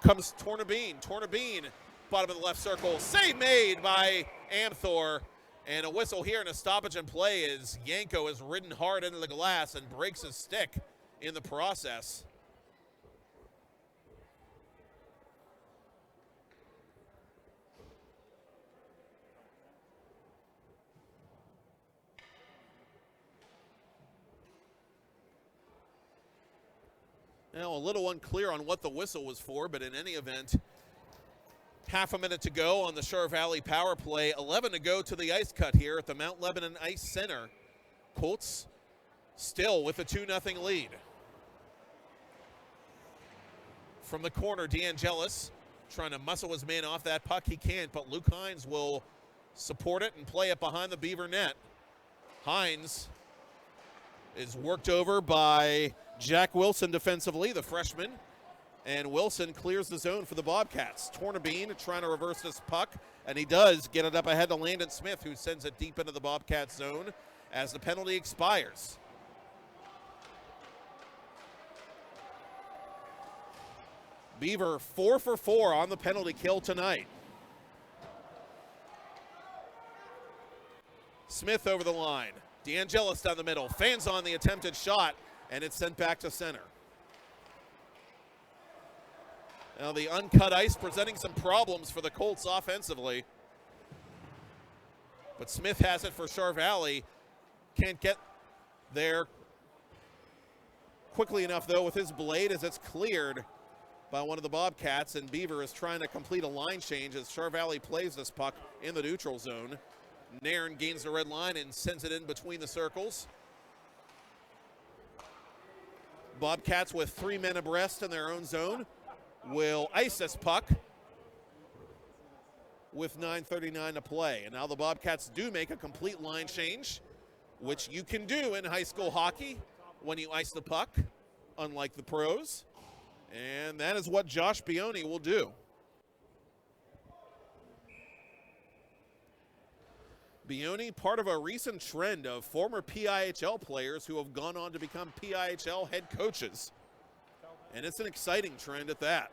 comes Tornabene. Tornabene, bottom of the left circle, save made by Amthor, and a whistle here and a stoppage in play as Yanko is ridden hard into the glass and breaks his stick in the process. Now, a little unclear on what the whistle was for, but in any event, half a minute to go on the Char Valley power play. 11 to go to the ice cut here at the Mount Lebanon Ice Center. Colts still with a 2-0 lead. From the corner, DeAngelis trying to muscle his man off that puck. He can't, but Luke Hines will support it and play it behind the Beaver net. Hines is worked over by Jack Wilson defensively, the freshman, And Wilson clears the zone for the Bobcats. Tornabene trying to reverse this puck, and he does get it up ahead to Landon Smith, who sends it deep into the Bobcats zone as the penalty expires. Beaver 4 for 4 on the penalty kill tonight. Smith over the line. DeAngelis down the middle, fans on the attempted shot, and it's sent back to center. Now the uncut ice presenting some problems for the Colts offensively. But Smith has it for Chartiers Valley. Can't get there quickly enough, though, with his blade as it's cleared by one of the Bobcats, and Beaver is trying to complete a line change as Chartiers Valley plays this puck in the neutral zone. Nairn gains the red line and sends it in between the circles. Bobcats with 3 men abreast in their own zone will ice this puck with 9:39 to play. And now the Bobcats do make a complete line change, which you can do in high school hockey when you ice the puck, unlike the pros. And that is what Josh Bioni will do. Bioni, part of a recent trend of former PIHL players who have gone on to become PIHL head coaches. And it's an exciting trend at that.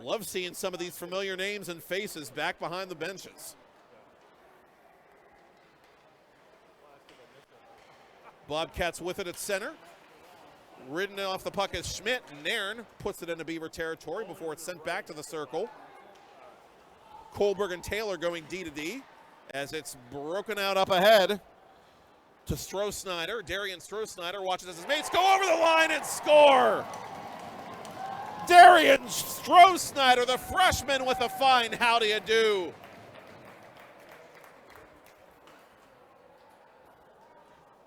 Love seeing some of these familiar names and faces back behind the benches. Bobcats with it at center. Ridden off the puck is Schmidt. Nairn puts it into Beaver territory before it's sent back to the circle. Kohlberg and Taylor going D to D as it's broken out up ahead to Stroh-Snyder. Darian Stroh-Snyder watches as his mates go over the line and score. Darian Stroh-Snyder, the freshman, with a fine how do you do.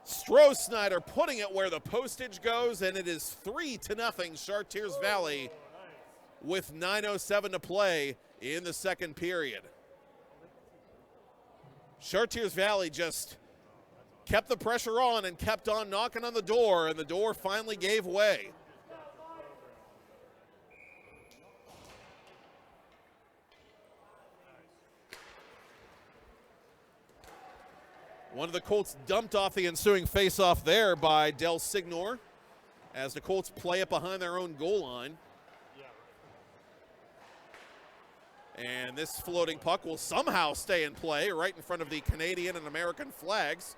Stroh-Snyder putting it where the postage goes, and it is 3-0 Chartiers Valley with 9:07 to play in the second period. Chartiers Valley just kept the pressure on and kept on knocking on the door, and the door finally gave way. One of the Colts dumped off the ensuing faceoff there by Del Signor as the Colts play it behind their own goal line. And this floating puck will somehow stay in play right in front of the Canadian and American flags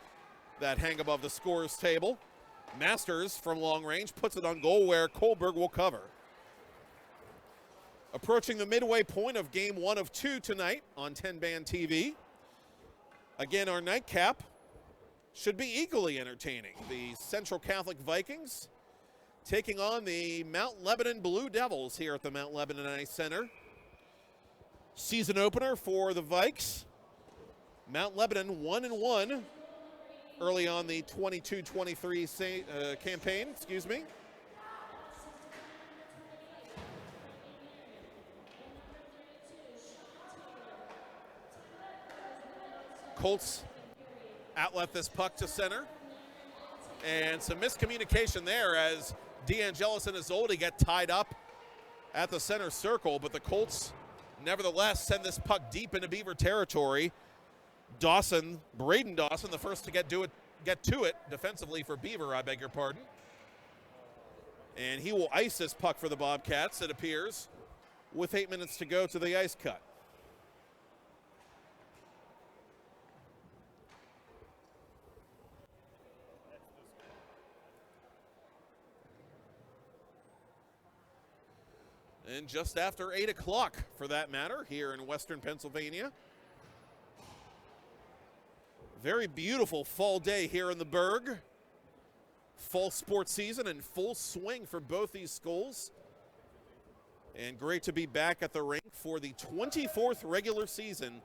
that hang above the scorer's table. Masters from long range puts it on goal where Kohlberg will cover. Approaching the midway point of game 1 of 2 tonight on 10-band TV. Again, our nightcap should be equally entertaining. The Central Catholic Vikings taking on the Mount Lebanon Blue Devils here at the Mount Lebanon Ice Center. Season opener for the Vikes. Mount Lebanon 1-1 early on the 22-23 campaign, Colts outlet this puck to center. And some miscommunication there as DeAngelis and Isolde get tied up at the center circle, but the Colts nevertheless send this puck deep into Beaver territory. Braden Dawson, the first to get to it defensively for Beaver, I beg your pardon. And he will ice this puck for the Bobcats, it appears, with 8 minutes to go to the ice cut. And just after 8 o'clock, for that matter, here in western Pennsylvania. Very beautiful fall day here in the Berg. Fall sports season in full swing for both these schools. And great to be back at the rink for the 24th regular season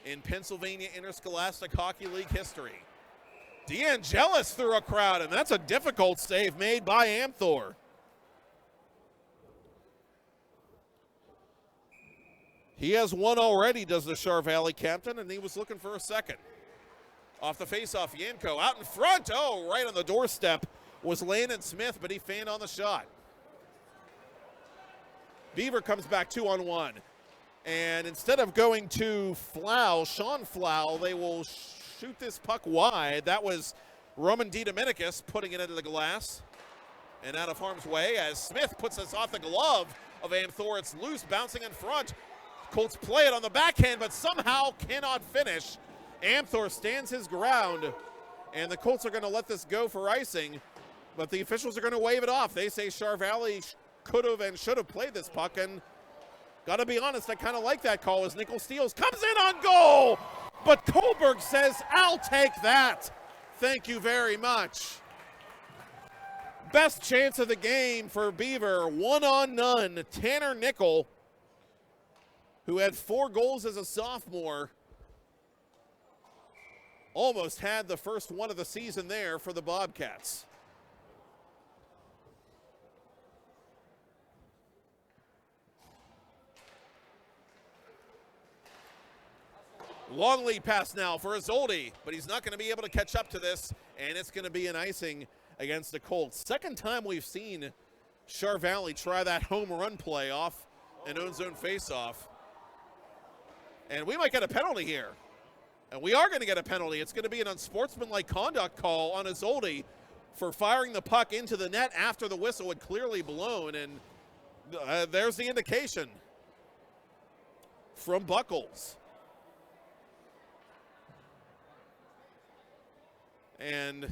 in Pennsylvania Interscholastic Hockey League history. DeAngelis through a crowd, and that's a difficult save made by Amthor. He has one already, does the Chartiers Valley captain, and he was looking for a second. Off the faceoff, Yanko out in front. Oh, right on the doorstep was Landon Smith, but he fanned on the shot. Beaver comes back 2-on-1. And instead of going to Sean Flau, they will shoot this puck wide. That was Roman DiDominicus putting it into the glass and out of harm's way as Smith puts this off the glove of Amthor. It's loose, bouncing in front. Colts play it on the backhand, but somehow cannot finish. Amthor stands his ground, and the Colts are going to let this go for icing, but the officials are going to wave it off. They say Chartiers Valley could have and should have played this puck, and gotta be honest, I kind of like that call as Nickel Steels comes in on goal, but Kohlberg says, I'll take that. Thank you very much. Best chance of the game for Beaver, 1-on-none. Tanner Nickel, who had 4 goals as a sophomore, almost had the first one of the season there for the Bobcats. Long lead pass now for Isolde, but he's not going to be able to catch up to this, and it's going to be an icing against the Colts. Second time we've seen Chartiers Valley try that home run play off an own zone faceoff. And we might get a penalty here. And we are going to get a penalty. It's going to be an unsportsmanlike conduct call on Isolde for firing the puck into the net after the whistle had clearly blown. And there's the indication from Buckles. And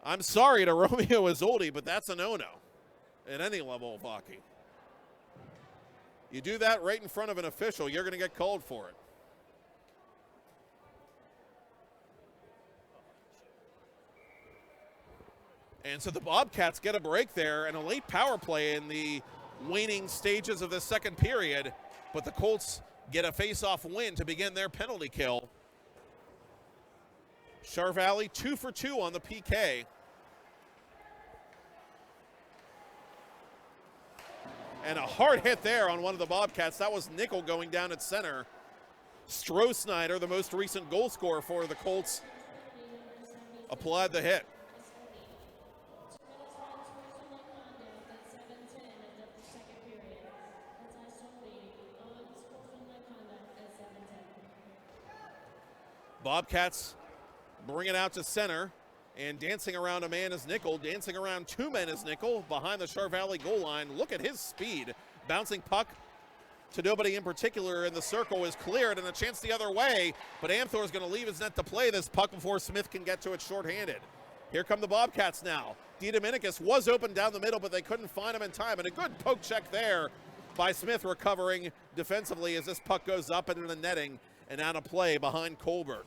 I'm sorry to Romeo Isolde, but that's a no-no at any level of hockey. You do that right in front of an official, you're going to get called for it. And so the Bobcats get a break there and a late power play in the waning stages of the second period, but the Colts get a face-off win to begin their penalty kill. Chartiers Valley 2 for 2 on the PK. And a hard hit there on one of the Bobcats. That was Nickel going down at center. Stroh-Snyder, the most recent goal scorer for the Colts, applied the hit. Bobcats bring it out to center, and dancing around a man is Nickel, dancing around 2 men is Nickel behind the Chartiers Valley goal line. Look at his speed. Bouncing puck to nobody in particular, and the circle is cleared, and a chance the other way, but Amthor is going to leave his net to play this puck before Smith can get to it shorthanded. Here come the Bobcats now. DiDominicus was open down the middle, but they couldn't find him in time, and a good poke check there by Smith, recovering defensively as this puck goes up into the netting and out of play behind Kohlberg.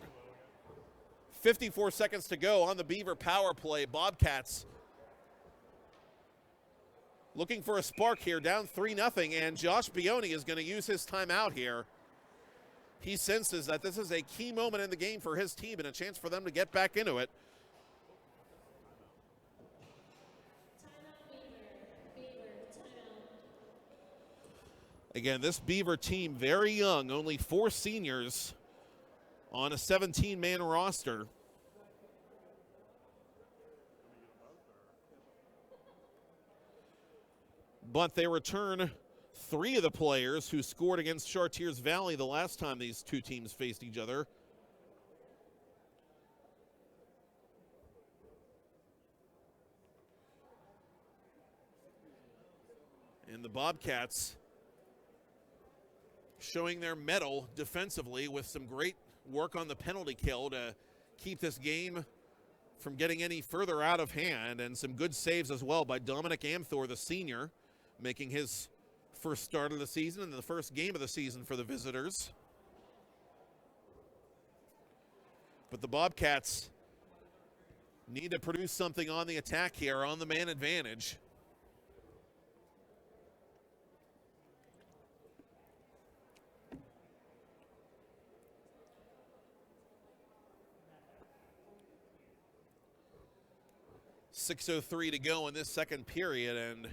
54 seconds to go on the Beaver power play. Bobcats looking for a spark here, down 3-0, and Josh Bioni is going to use his timeout here. He senses that this is a key moment in the game for his team and a chance for them to get back into it. Again, this Beaver team very young, only 4 seniors on a 17-man roster. But they return 3 of the players who scored against Chartiers Valley the last time these two teams faced each other. And the Bobcats showing their mettle defensively with some great work on the penalty kill to keep this game from getting any further out of hand, and some good saves as well by Dominic Amthor, the senior, making his first start of the season and the first game of the season for the visitors. But the Bobcats need to produce something on the attack here, on the man advantage. .6:03 to go in this second period, and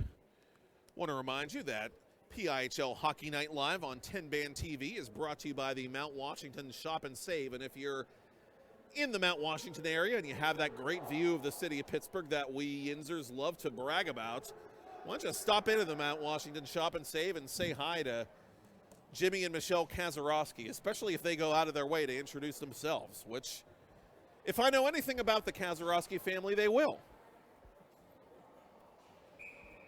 want to remind you that PIHL Hockey Night Live on 10-Band TV is brought to you by the Mount Washington Shop and Save. And if you're in the Mount Washington area and you have that great view of the city of Pittsburgh that we Yinzers love to brag about, Why don't you stop into the Mount Washington Shop and Save and say hi to Jimmy and Michelle Kazarowski, especially if they go out of their way to introduce themselves, which, if I know anything about the Kazarowski family, they will.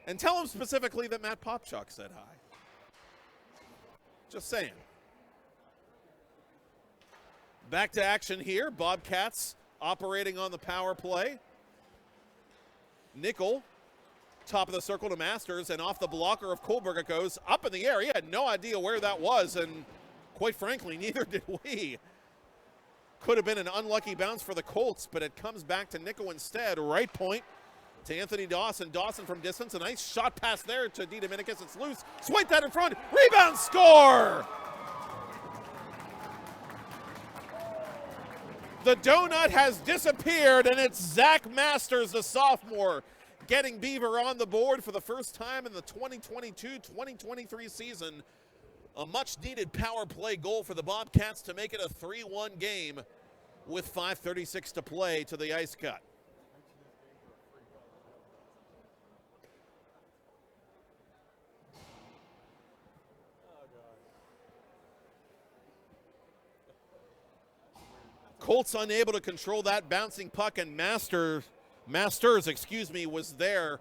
And tell them specifically that Matt Popchock said hi. Just saying. Back to action here. Bobcats operating on the power play. Nickel, top of the circle to Masters, and off the blocker of Kohlberg it goes up in the air. He had no idea where that was, and quite frankly, neither did we. Could have been an unlucky bounce for the Colts, but it comes back to Nickel instead. Right point to Anthony Dawson. Dawson from distance. A nice shot pass there to D. Dominicus. It's loose. Swipe that in front. Rebound, score! The donut has disappeared, and it's Zach Masters, the sophomore, getting Beaver on the board for the first time in the 2022-2023 season. A much-needed power play goal for the Bobcats to make it a 3-1 game with 5:36 to play to the ice cut. Colts unable to control that bouncing puck, and Masters, was there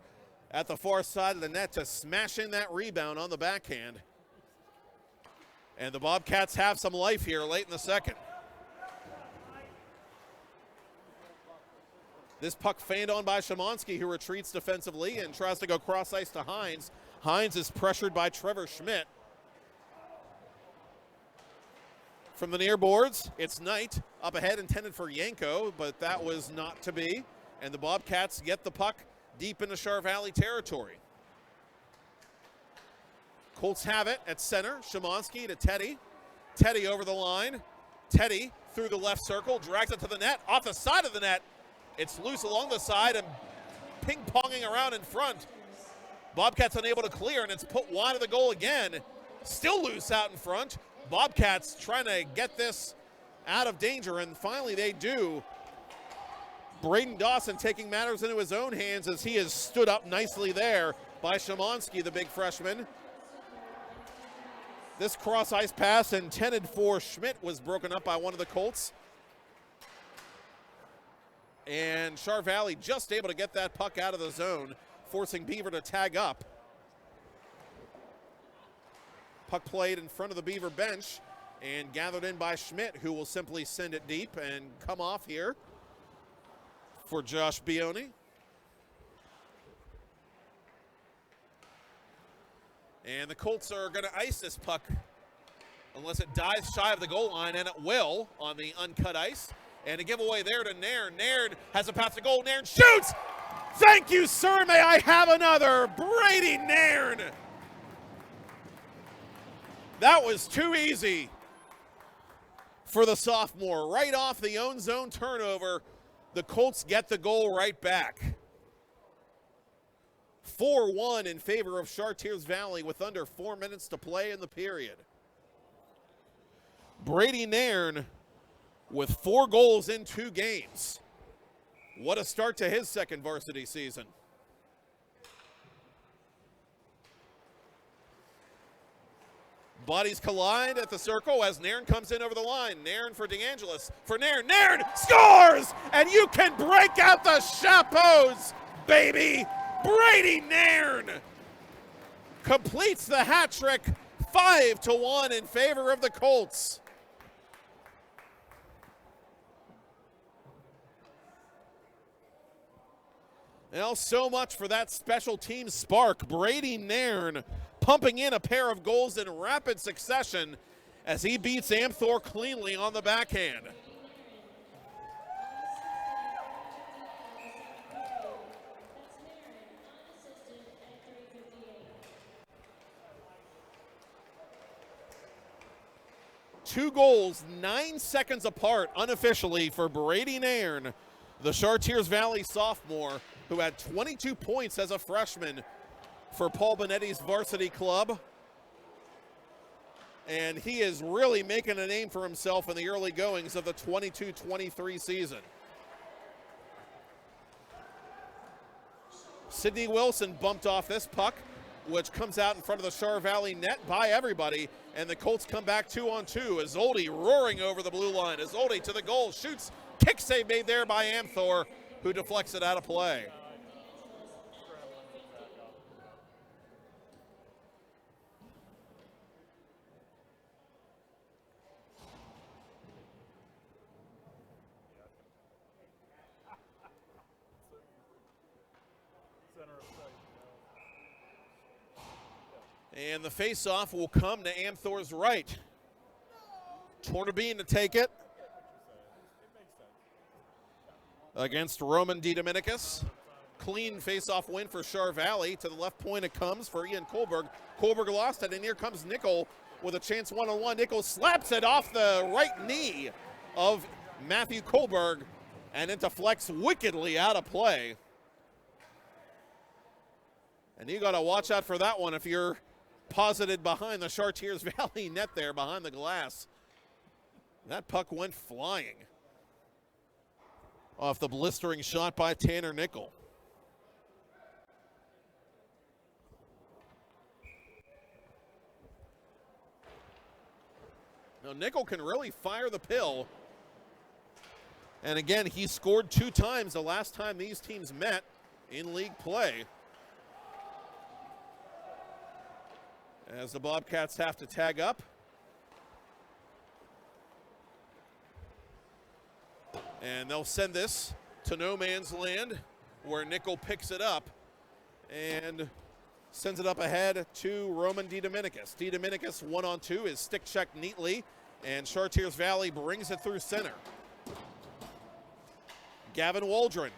at the far side of the net to smash in that rebound on the backhand. And the Bobcats have some life here late in the second. This puck fanned on by Szymanski, who retreats defensively and tries to go cross ice to Hines. Hines is pressured by Trevor Schmidt. From the near boards, it's Knight up ahead, intended for Yanko, but that was not to be. And the Bobcats get the puck deep into Chartiers Valley territory. Colts have it at center. Szymanski to Teddy. Teddy over the line. Teddy through the left circle, drags it to the net. Off the side of the net. It's loose along the side and ping-ponging around in front. Bobcats unable to clear, and it's put wide of the goal again. Still loose out in front. Bobcats trying to get this out of danger, and finally they do. Braden Dawson taking matters into his own hands as he is stood up nicely there by Szymanski, the big freshman. This cross-ice pass intended for Schmidt was broken up by one of the Colts. And Chartiers Valley just able to get that puck out of the zone, forcing Beaver to tag up. Puck played in front of the Beaver bench and gathered in by Schmidt, who will simply send it deep and come off here for Josh Bioni. And the Colts are going to ice this puck unless it dives shy of the goal line, and it will on the uncut ice. And a giveaway there to Nairn. Nairn has a pass to goal. Nairn shoots! Thank you, sir. May I have another? Brady Nairn. That was too easy for the sophomore. Right off the own zone turnover, the Colts get the goal right back. 4-1 in favor of Chartiers Valley with under 4 minutes to play in the period. Brady Nairn with 4 goals in 2 games. What a start to his second varsity season. Bodies collide at the circle as Nairn comes in over the line. Nairn for DeAngelis. For Nairn. Nairn scores! And you can break out the chapeaus, baby! Brady Nairn completes the hat trick, 5-1 in favor of the Colts. Well, so much for that special team spark. Brady Nairn pumping in a pair of goals in rapid succession as he beats Amthor cleanly on the backhand. Two goals, 9 seconds apart unofficially for Brady Nairn, the Chartiers Valley sophomore, who had 22 points as a freshman for Paul Bonetti's varsity club. And he is really making a name for himself in the early goings of the 22-23 season. Sidney Wilson bumped off this puck, which comes out in front of the Char Valley net by everybody, and the Colts come back 2-on-2. Isolde roaring over the blue line. Isolde to the goal, shoots, kick save made there by Amthor, who deflects it out of play. And the face-off will come to Amthor's right. Tornabene to take it against Roman DiDominicus. Clean face-off win for Char Valley. To the left point it comes for Ian Kohlberg. Kohlberg lost it, and here comes Nickel with a chance one-on-one. Nickel slaps it off the right knee of Matthew Kohlberg, and it deflects wickedly out of play. And you got to watch out for that one if you're posited behind the Chartiers Valley net there behind the glass. That puck went flying off the blistering shot by Tanner Nickel. Now Nickel can really fire the pill. And again, he scored 2 times the last time these teams met in league play. As the Bobcats have to tag up. And they'll send this to no man's land, where Nickel picks it up and sends it up ahead to Roman DiDominicus. DiDominicus 1-on-2 is stick checked neatly, and Chartiers Valley brings it through center. Gavin Waldron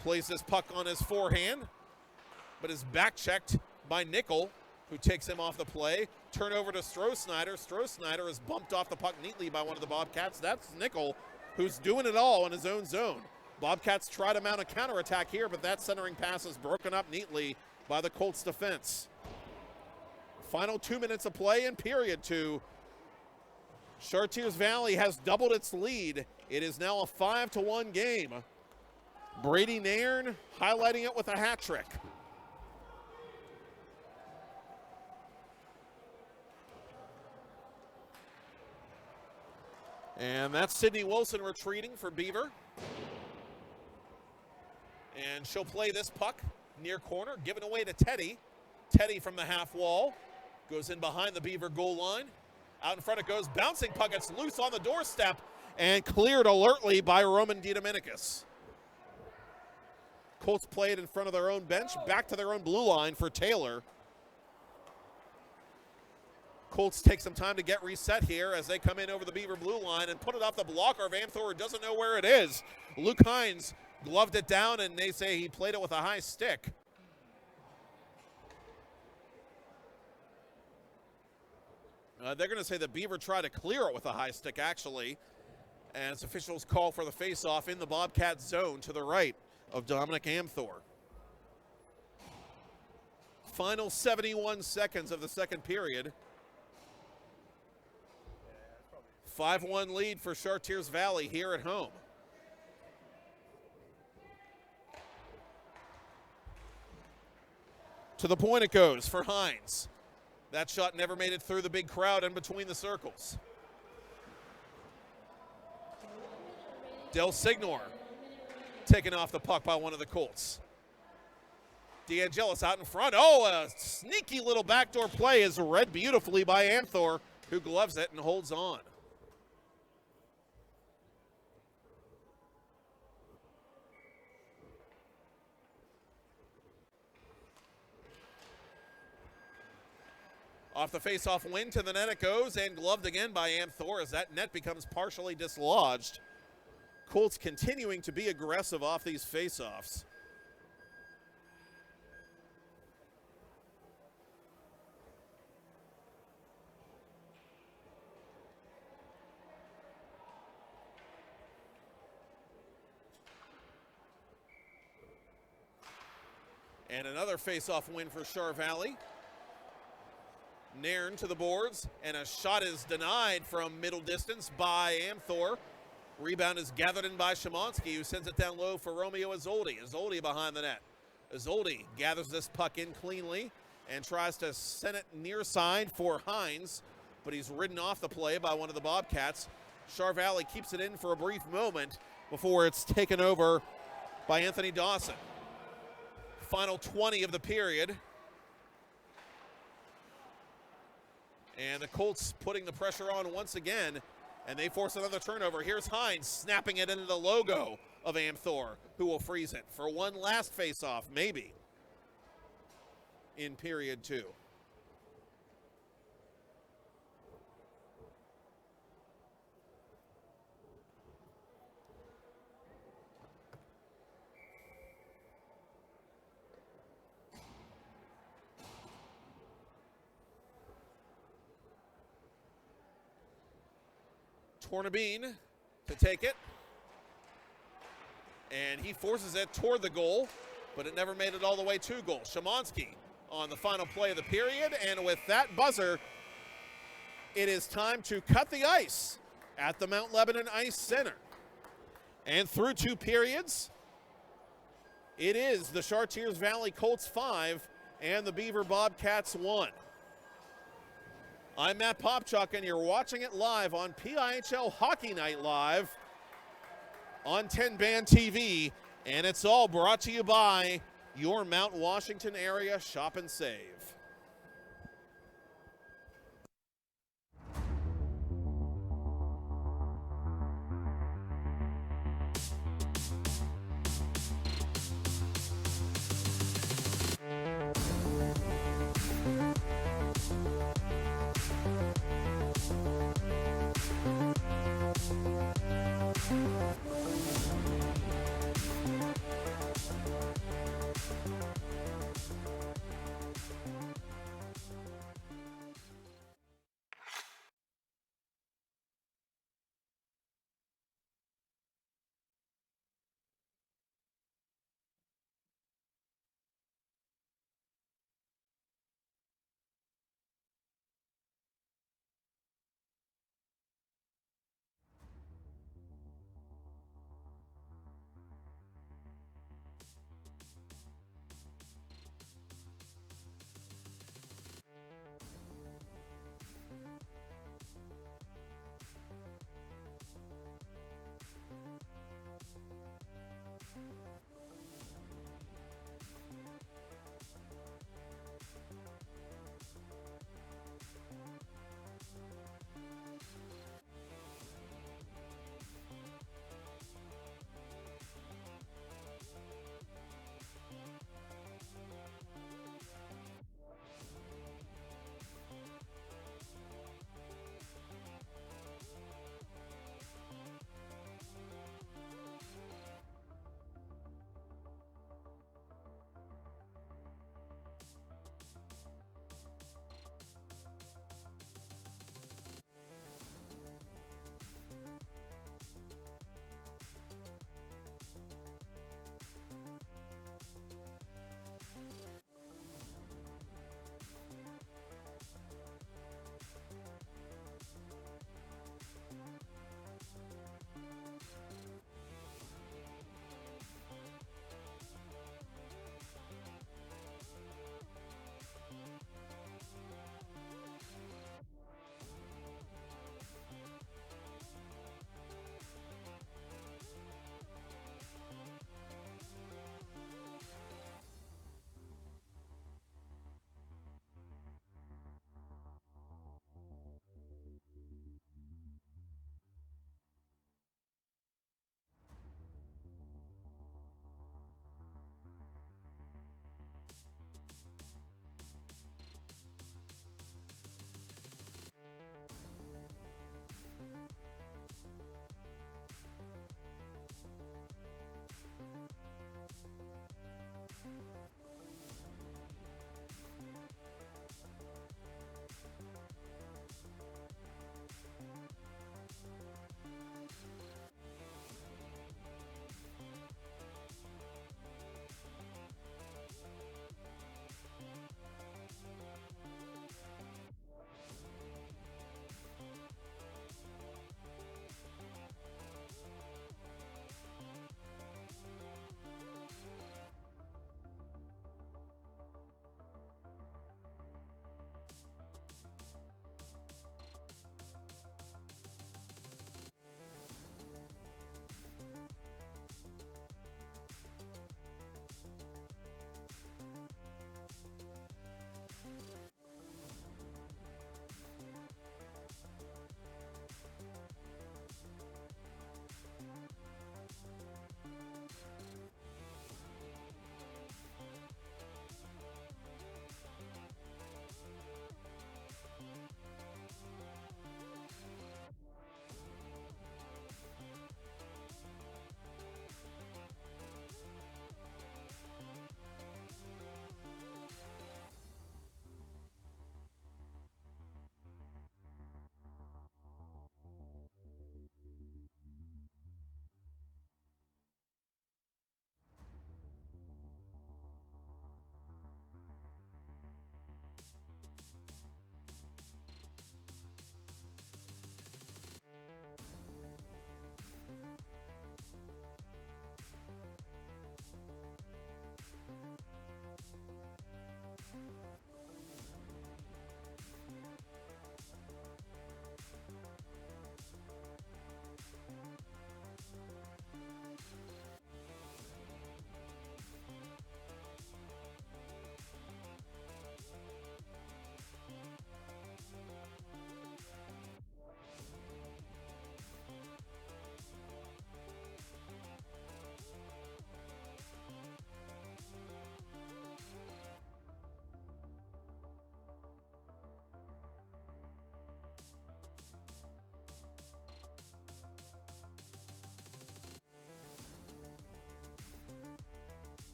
plays this puck on his forehand, but is back checked by Nickel, who takes him off the play. Turnover to Stroh-Snyder. Stroh-Snyder is bumped off the puck neatly by one of the Bobcats. That's Nickel, who's doing it all in his own zone. Bobcats try to mount a counterattack here, but that centering pass is broken up neatly by the Colts defense. Final 2 minutes of play in period 2. Chartiers Valley has doubled its lead. It is now a 5-1 game. Brady Nairn highlighting it with a hat trick. And that's Sidney Wilson retreating for Beaver. And she'll play this puck near corner, given away to Teddy. Teddy from the half wall goes in behind the Beaver goal line. Out in front it goes, bouncing puck, it's loose on the doorstep and cleared alertly by Roman DiDominicus. Colts play it in front of their own bench, back to their own blue line for Taylor. Colts take some time to get reset here as they come in over the Beaver blue line and put it off the blocker of Amthor, who doesn't know where it is. Luke Hines gloved it down, and they say he played it with a high stick. They're going to say that Beaver tried to clear it with a high stick, actually, as officials call for the face-off in the Bobcat zone to the right of Dominic Amthor. Final 71 seconds of the second period. 5-1 lead for Chartiers Valley here at home. To the point it goes for Hines. That shot never made it through the big crowd in between the circles. Del Signor taken off the puck by one of the Colts. DeAngelis out in front. Oh, a sneaky little backdoor play is read beautifully by Amthor, who gloves it and holds on. Off the face-off win to the net it goes, and gloved again by Amthor as that net becomes partially dislodged. Colts continuing to be aggressive off these face-offs. And another face-off win for Char Valley. Nairn to the boards, and a shot is denied from middle distance by Amthor. Rebound is gathered in by Szymanski, who sends it down low for Romeo Isolde. Isolde behind the net. Isolde gathers this puck in cleanly and tries to send it near side for Hines, but he's ridden off the play by one of the Bobcats. Char Valley keeps it in for a brief moment before it's taken over by Anthony Dawson. Final 20 of the period. And the Colts putting the pressure on once again, and they force another turnover. Here's Hines snapping it into the logo of Amthor, who will freeze it for one last face-off, maybe, in period 2. Tornabene to take it. And he forces it toward the goal, but it never made it all the way to goal. Szymanski on the final play of the period, and with that buzzer, it is time to cut the ice at the Mount Lebanon Ice Center. And through 2 periods, it is the Chartiers Valley Colts 5 and the Beaver Bobcats 1. I'm Matt Popchock, and you're watching it live on PIHL Hockey Night Live on 10 Band TV, and it's all brought to you by your Mount Washington area Shop and Save.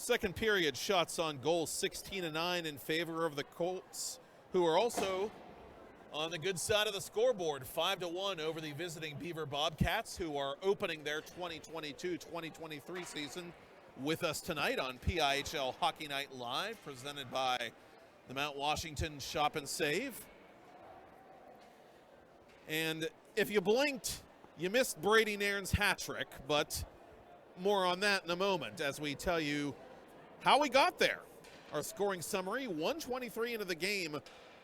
Second period, shots on goal 16-9 in favor of the Colts, who are also on the good side of the scoreboard, 5-1 over the visiting Beaver Bobcats, who are opening their 2022-2023 season with us tonight on PIHL Hockey Night Live, presented by the Mount Washington Shop and Save. And if you blinked, you missed Brady Nairn's hat trick, but more on that in a moment as we tell you how we got there. Our scoring summary, 1:23 into the game.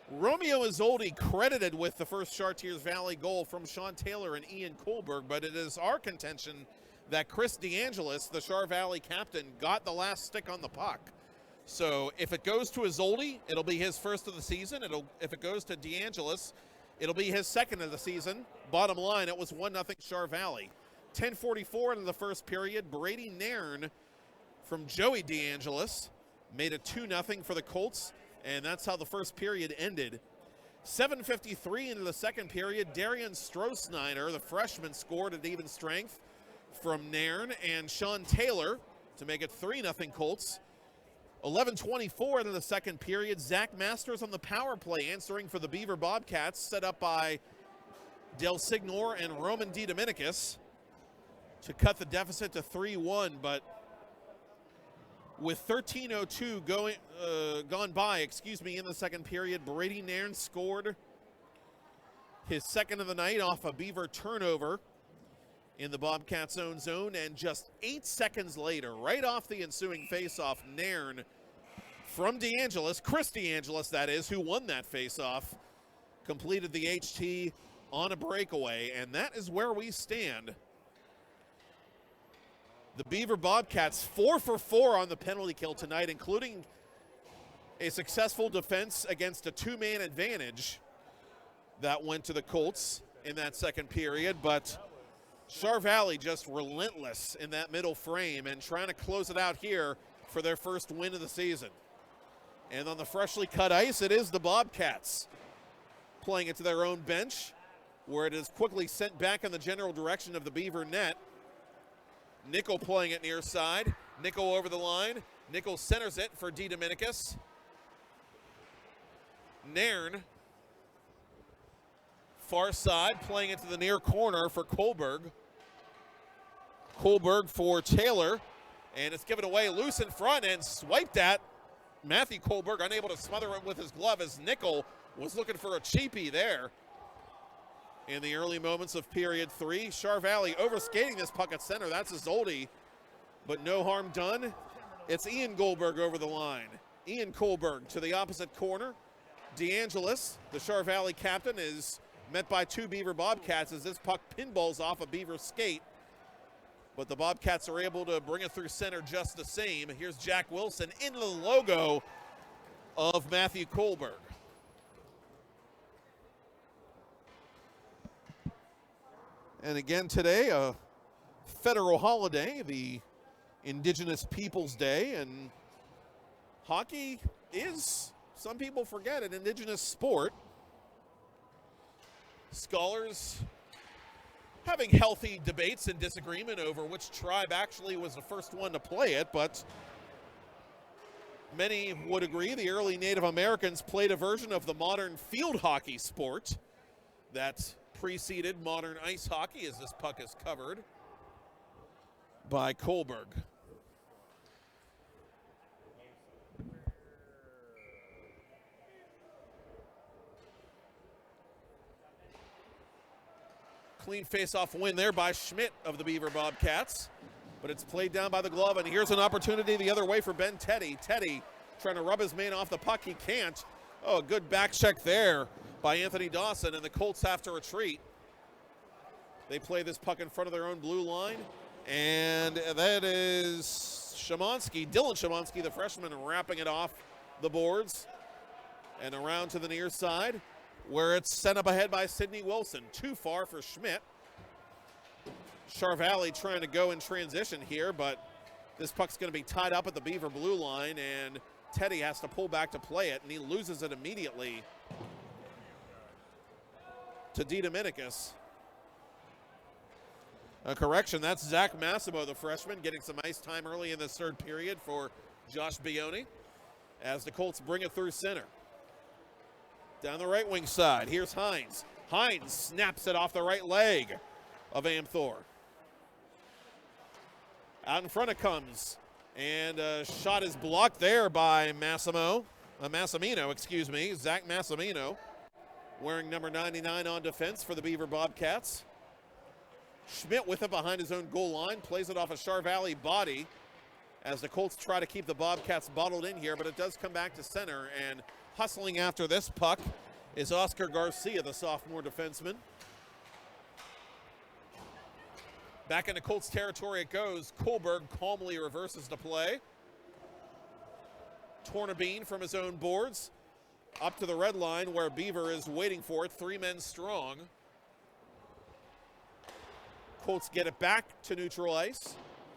Romeo Isolde credited with the first Chartiers Valley goal from Sean Taylor and Ian Kohlberg, but it is our contention that Chris DeAngelis, the Char Valley captain, got the last stick on the puck. So if it goes to Isolde, it'll be his first of the season. If it goes to DeAngelis, it'll be his second of the season. Bottom line, it was 1-0 Char Valley. 10:44 into the first period, Brady Nairn from Joey DeAngelis made it 2-0 for the Colts, and that's how the first period ended. 7:53 into the second period, Darian Stroh-Snyder, the freshman, scored at even strength from Nairn and Sean Taylor to make it 3-0 Colts. 11:24 into the second period, Zach Masters on the power play, answering for the Beaver Bobcats, set up by Del Signor and Roman DiDominicus to cut the deficit to 3-1, but with 13:02 gone by, in the second period, Brady Nairn scored his second of the night off a Beaver turnover in the Bobcats' own zone, and just 8 seconds later, right off the ensuing faceoff, Nairn from DeAngelis, Chris DeAngelis that is, who won that faceoff, completed the HT on a breakaway, and that is where we stand. The Beaver Bobcats 4 for 4 on the penalty kill tonight, including a successful defense against a two-man advantage that went to the Colts in that second period, but Char Valley just relentless in that middle frame and trying to close it out here for their first win of the season. And on the freshly cut ice, it is the Bobcats playing it to their own bench, where it is quickly sent back in the general direction of the Beaver net. Nickel playing it near side. Nickel over the line. Nickel centers it for DiDominicus. Nairn, far side, playing it to the near corner for Kohlberg. Kohlberg for Taylor, and it's given away loose in front and swiped at. Matthew Kohlberg unable to smother it with his glove as Nickel was looking for a cheapie there. In the early moments of period 3, Char Valley overskating this puck at center. That's Isolde, but no harm done. It's Ian Goldberg over the line. Ian Kohlberg to the opposite corner. DeAngelis, the Char Valley captain, is met by two Beaver Bobcats as this puck pinballs off a Beaver skate. But the Bobcats are able to bring it through center just the same. Here's Jack Wilson into the logo of Matthew Kohlberg. And again today, a federal holiday, the Indigenous Peoples Day, and hockey is, some people forget, an indigenous sport. Scholars having healthy debates and disagreement over which tribe actually was the first one to play it, but many would agree the early Native Americans played a version of the modern field hockey sport that preceded modern ice hockey, as this puck is covered by Kohlberg. Clean face-off win there by Schmidt of the Beaver Bobcats, but it's played down by the glove, and here's an opportunity the other way for Ben Teddy. Teddy trying to rub his man off the puck. He can't. Oh, a good back check there by Anthony Dawson, and the Colts have to retreat. They play this puck in front of their own blue line, and that is Szymanski, Dylan Szymanski, the freshman, wrapping it off the boards and around to the near side, where it's sent up ahead by Sidney Wilson. Too far for Schmidt. Char Valley trying to go in transition here, but this puck's going to be tied up at the Beaver blue line, and Teddy has to pull back to play it, and he loses it immediately to DiDominicus. A correction, that's Zach Massimo, the freshman, getting some ice time early in this third period for Josh Bioni, as the Colts bring it through center. Down the right wing side, here's Hines. Hines snaps it off the right leg of Amthor. Out in front it comes, and a shot is blocked there by Massimino, Zach Massimino, wearing number 99 on defense for the Beaver Bobcats. Schmidt with it behind his own goal line, plays it off a Chartiers Valley body as the Colts try to keep the Bobcats bottled in here, but it does come back to center, and hustling after this puck is Oscar Garcia, the sophomore defenseman. Back into Colts territory it goes. Kohlberg calmly reverses the play. Tornabene from his own boards up to the red line where Beaver is waiting for it, 3 men strong. Colts get it back to neutral ice,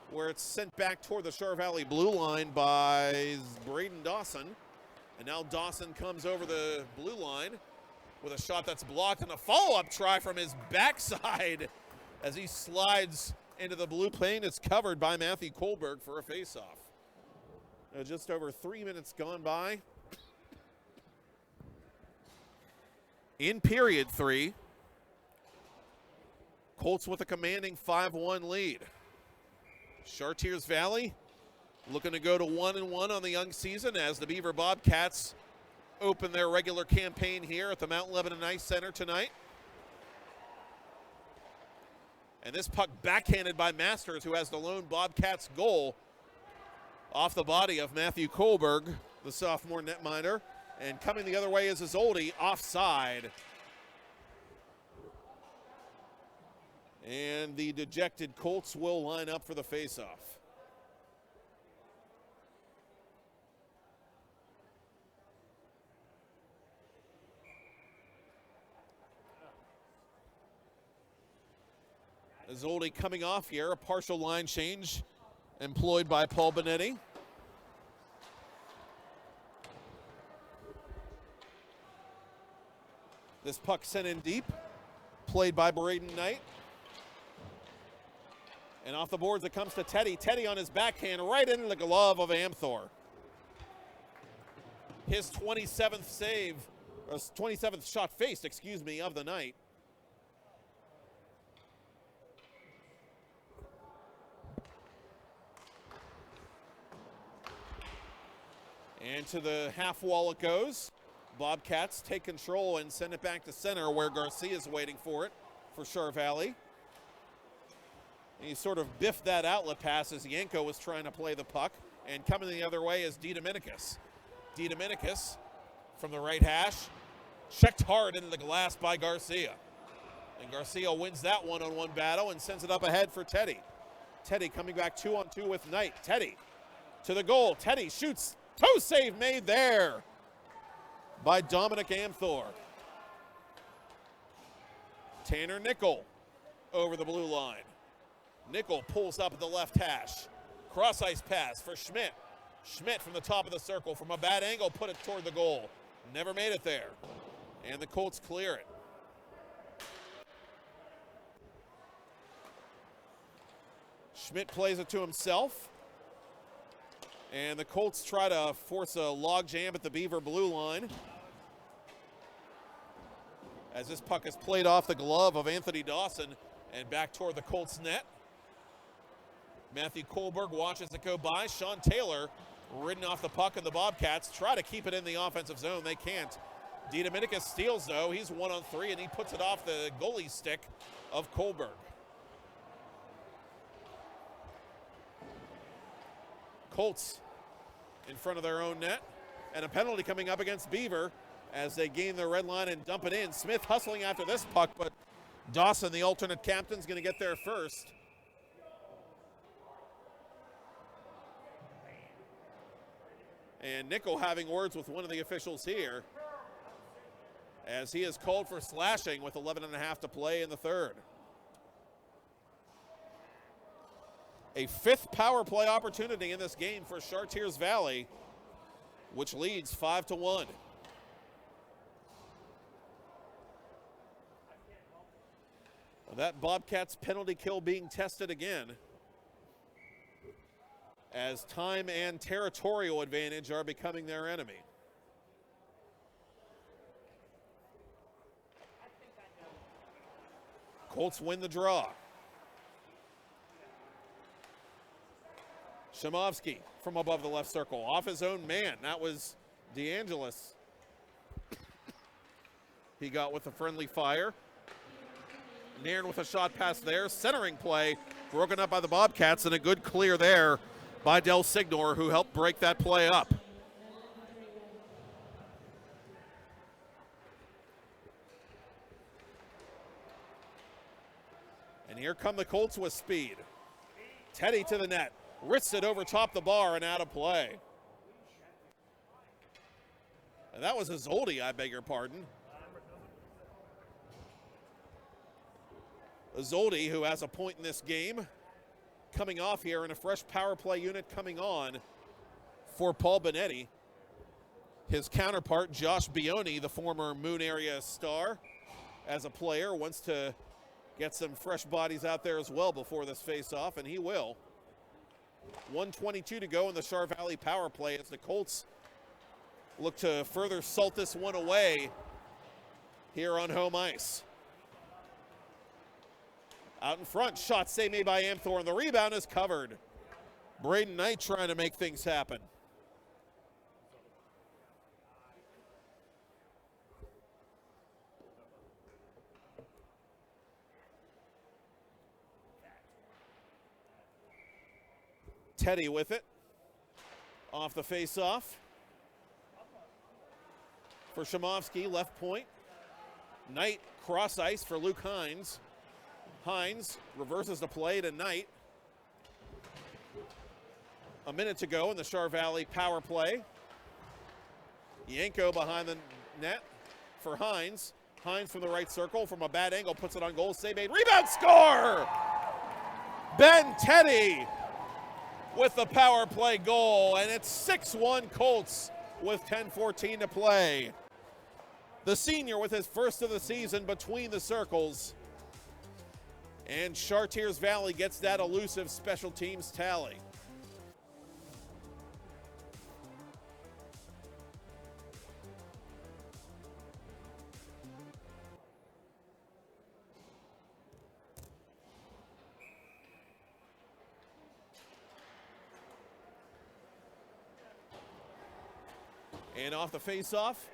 where it's sent back toward the Chartiers Valley blue line by Braden Dawson. And now Dawson comes over the blue line with a shot that's blocked, and a follow-up try from his backside as he slides into the blue plane. It's covered by Matthew Kohlberg for a face-off. Just over 3 minutes gone by. In period 3, Colts with a commanding 5-1 lead. Chartiers Valley looking to go to 1-1 on the young season as the Beaver Bobcats open their regular campaign here at the Mount Lebanon Ice Center tonight. And this puck backhanded by Masters, who has the lone Bobcats goal off the body of Matthew Kohlberg, the sophomore netminder. And coming the other way is Isolde, offside. And the dejected Colts will line up for the faceoff. Isolde coming off here, a partial line change employed by Paul Benetti. This puck sent in deep, played by Braden Knight. And off the boards it comes to Teddy. Teddy on his backhand right into the glove of Amthor. His 27th save, or 27th shot faced, of the night. And to the half wall it goes. Bobcats take control and send it back to center where Garcia is waiting for it for Chartiers Valley. And he sort of biffed that outlet pass as Yanko was trying to play the puck. And coming the other way is DiDominicis. DiDominicis from the right hash, checked hard into the glass by Garcia. And Garcia wins that one-on-one battle and sends it up ahead for Teddy. Teddy coming back 2-on-2 with Knight. Teddy to the goal. Teddy shoots. Toe save made there by Dominic Amthor. Tanner Nickel over the blue line. Nickel pulls up at the left hash. Cross ice pass for Schmidt. Schmidt from the top of the circle from a bad angle put it toward the goal. Never made it there. And the Colts clear it. Schmidt plays it to himself. And the Colts try to force a log jam at the Beaver blue line. As this puck is played off the glove of Anthony Dawson and back toward the Colts net. Matthew Kohlberg watches it go by. Sean Taylor ridden off the puck, and the Bobcats try to keep it in the offensive zone. They can't. DiDominicis steals, though. He's 1-on-3, and he puts it off the goalie stick of Kohlberg. Colts in front of their own net, and a penalty coming up against Beaver as they gain their red line and dump it in. Smith hustling after this puck, but Dawson, the alternate captain, is going to get there first. And Nickel having words with one of the officials here as he is called for slashing with 11.5 to play in the third. A fifth power play opportunity in this game for Chartiers Valley, which leads 5-1. That Bobcats penalty kill being tested again as time and territorial advantage are becoming their enemy. Colts win the draw. Shimovsky from above the left circle, off his own man. That was DeAngelis. He got with a friendly fire. Nairn with a shot pass there. Centering play broken up by the Bobcats, and a good clear there by Del Signor, who helped break that play up. And here come the Colts with speed. Teddy to the net. Wrists it over top the bar and out of play. And that was Isolde, I beg your pardon. Isolde, who has a point in this game, coming off here in a fresh power play unit coming on for Paul Benetti. His counterpart, Josh Bioni, the former Moon Area star, as a player, wants to get some fresh bodies out there as well before this face-off, and he will. 1:22 to go in the Char Valley power play as the Colts look to further salt this one away here on home ice. Out in front, shot save made by Amthor, and the rebound is covered. Braden Knight trying to make things happen. Teddy with it. Off the face-off. For Shimovsky, left point. Knight cross ice for Luke Hines. Hines reverses the play to Knight. A minute to go in the Char Valley power play. Yanko behind the net for Hines. Hines from the right circle from a bad angle, puts it on goal, save made, rebound, score! Ben Teddy with the power play goal, and it's 6-1 Colts with 10:14 to play. The senior with his first of the season between the circles. And Chartiers Valley gets that elusive special teams tally. And off the face-off,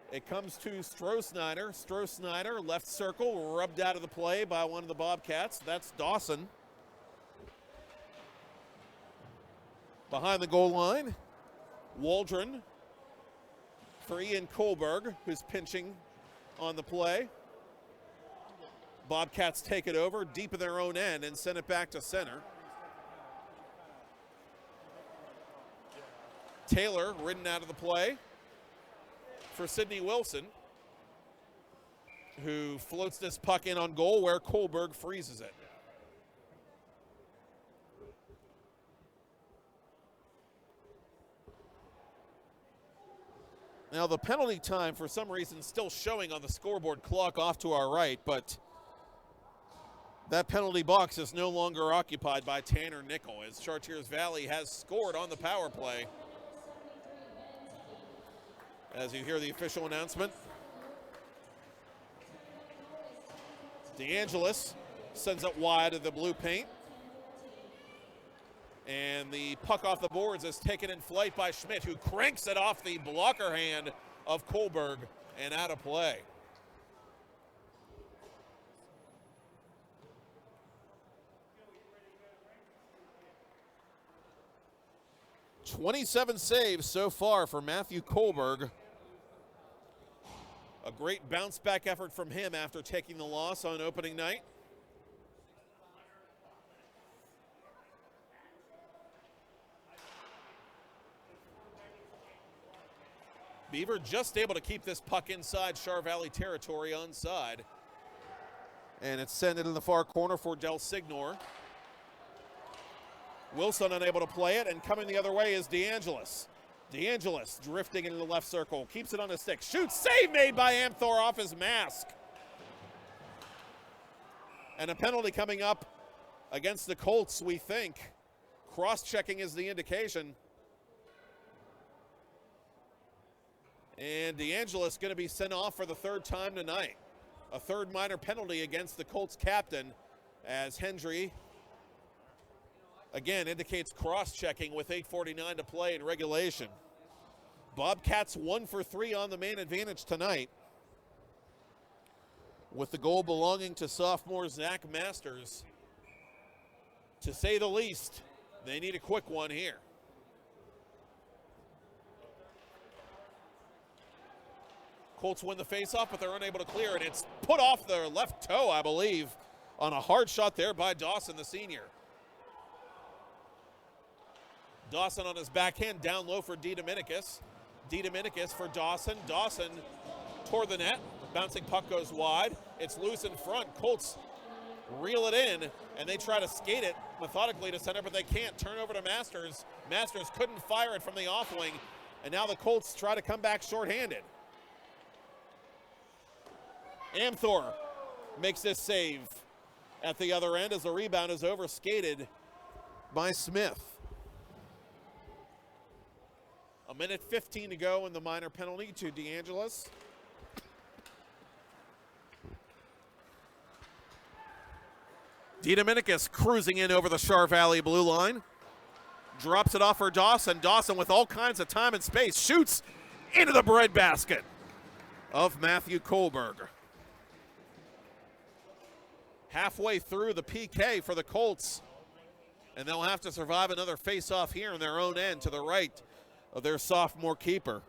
it comes to Stroh-Snyder. Stroh-Snyder, left circle, rubbed out of the play by one of the Bobcats. That's Dawson. Behind the goal line, Waldron for Ian Kohlberg, who's pinching on the play. Bobcats take it over deep in their own end and send it back to center. Taylor ridden out of the play for Sidney Wilson, who floats this puck in on goal where Kohlberg freezes it. Now the penalty time for some reason still showing on the scoreboard clock off to our right, but that penalty box is no longer occupied by Tanner Nickel as Chartiers Valley has scored on the power play. As you hear the official announcement, DeAngelis sends it wide of the blue paint. And the puck off the boards is taken in flight by Schmidt, who cranks it off the blocker hand of Kohlberg and out of play. "27 saves so far for Matthew Kohlberg. A great bounce back effort from him after taking the loss on opening night. Beaver just able to keep this puck inside Char Valley territory onside. And it's sent into the far corner for Del Signor. Wilson unable to play it, and coming the other way is DeAngelis. DeAngelis drifting into the left circle, keeps it on the stick, shoots, save made by Amthor off his mask. And a penalty coming up against the Colts, we think. Cross-checking is the indication. And DeAngelis going to be sent off for the third time tonight. A third minor penalty against the Colts captain, as Hendry again indicates cross-checking with 8:49 to play in regulation. Bobcats 1 for 3 on the man advantage tonight, with the goal belonging to sophomore Zach Masters. To say the least, they need a quick one here. Colts win the faceoff, but they're unable to clear it. It's put off their left toe, I believe, on a hard shot there by Dawson, the senior. Dawson on his backhand, down low for DeDominicus. DeDominicus for Dawson. Dawson toward the net. Bouncing puck goes wide. It's loose in front. Colts reel it in, and they try to skate it methodically to center, but they can't. Turn over to Masters. Masters couldn't fire it from the off wing, and now the Colts try to come back shorthanded. Amthor makes this save at the other end as the rebound is over-skated by Smith. A minute 15 to go in the minor penalty to DeAngelis. DeDominicus cruising in over the Chartiers Valley blue line. Drops it off for Dawson. Dawson with all kinds of time and space. Shoots into the breadbasket of Matthew Kohlberg. Halfway through the PK for the Colts, and they'll have to survive another face-off here in their own end to the right of their sophomore keeper.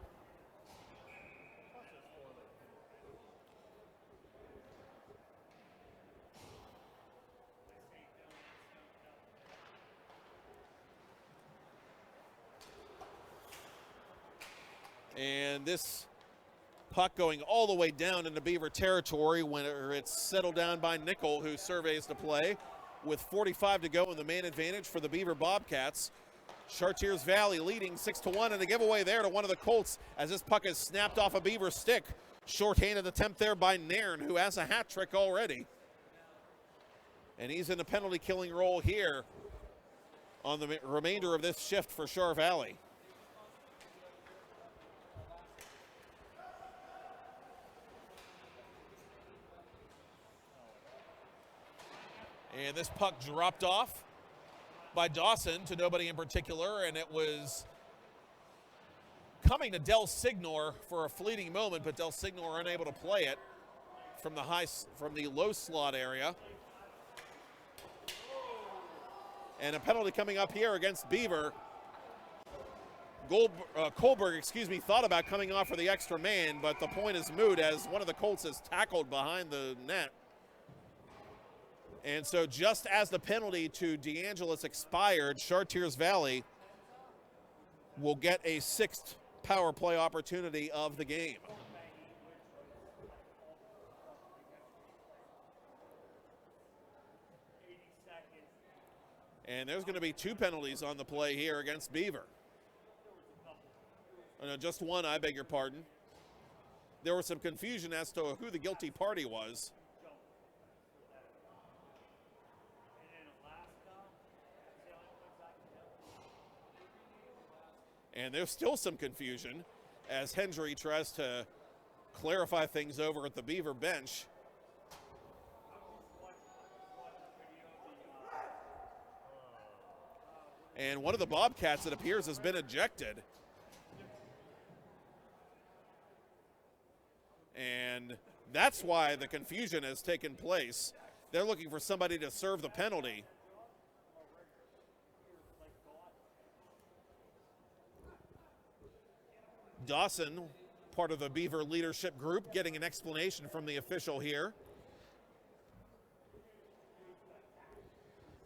And this puck going all the way down into Beaver territory when it's settled down by Nickel, who surveys the play with 45 to go in the man advantage for the Beaver Bobcats. Chartiers Valley leading 6-1, and a giveaway there to one of the Colts as this puck is snapped off a Beaver stick. Shorthanded attempt there by Nairn, who has a hat trick already. And he's in the penalty killing role here on the remainder of this shift for Chartiers Valley. And this puck dropped off by Dawson to nobody in particular, and it was coming to Del Signor for a fleeting moment, but Del Signor unable to play it from the low slot area. And a penalty coming up here against Beaver. Kohlberg, thought about coming off for the extra man, but the point is moot as one of the Colts is tackled behind the net. And so just as the penalty to DeAngelis expired, Chartiers Valley will get a sixth power play opportunity of the game. And there's going to be 2 penalties on the play here against Beaver. Oh, no, just one, I beg your pardon. There was some confusion as to who the guilty party was. And there's still some confusion as Hendry tries to clarify things over at the Beaver bench. And one of the Bobcats, it appears, has been ejected. And that's why the confusion has taken place. They're looking for somebody to serve the penalty. Dawson, part of the Beaver leadership group, getting an explanation from the official here.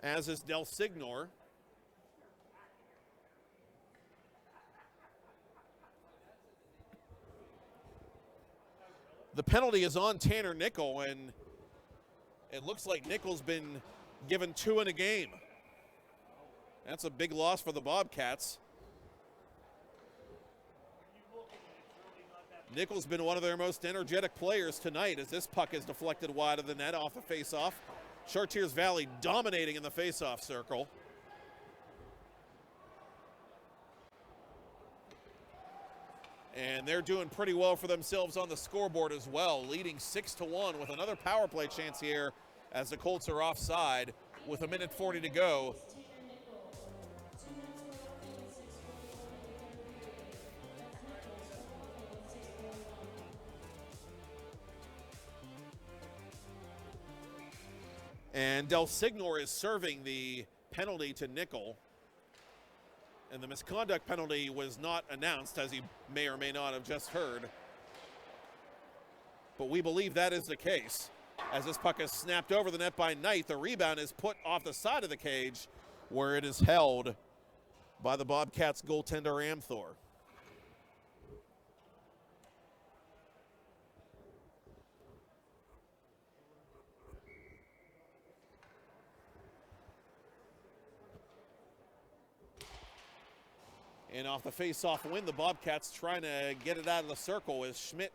As is Del Signor. The penalty is on Tanner Nickel, and it looks like Nickel's been given 2 in a game. That's a big loss for the Bobcats. Nickel's been one of their most energetic players tonight as this puck is deflected wide of the net off the faceoff. Chartiers Valley dominating in the faceoff circle. And they're doing pretty well for themselves on the scoreboard as well, leading 6-1 with another power play chance here as the Colts are offside with 1:40 to go. And Del Signor is serving the penalty to Nickel. And the misconduct penalty was not announced, as you may or may not have just heard. But we believe that is the case. As this puck is snapped over the net by Knight, the rebound is put off the side of the cage, where it is held by the Bobcats goaltender Amthor. And off the face-off win, the Bobcats trying to get it out of the circle as Schmidt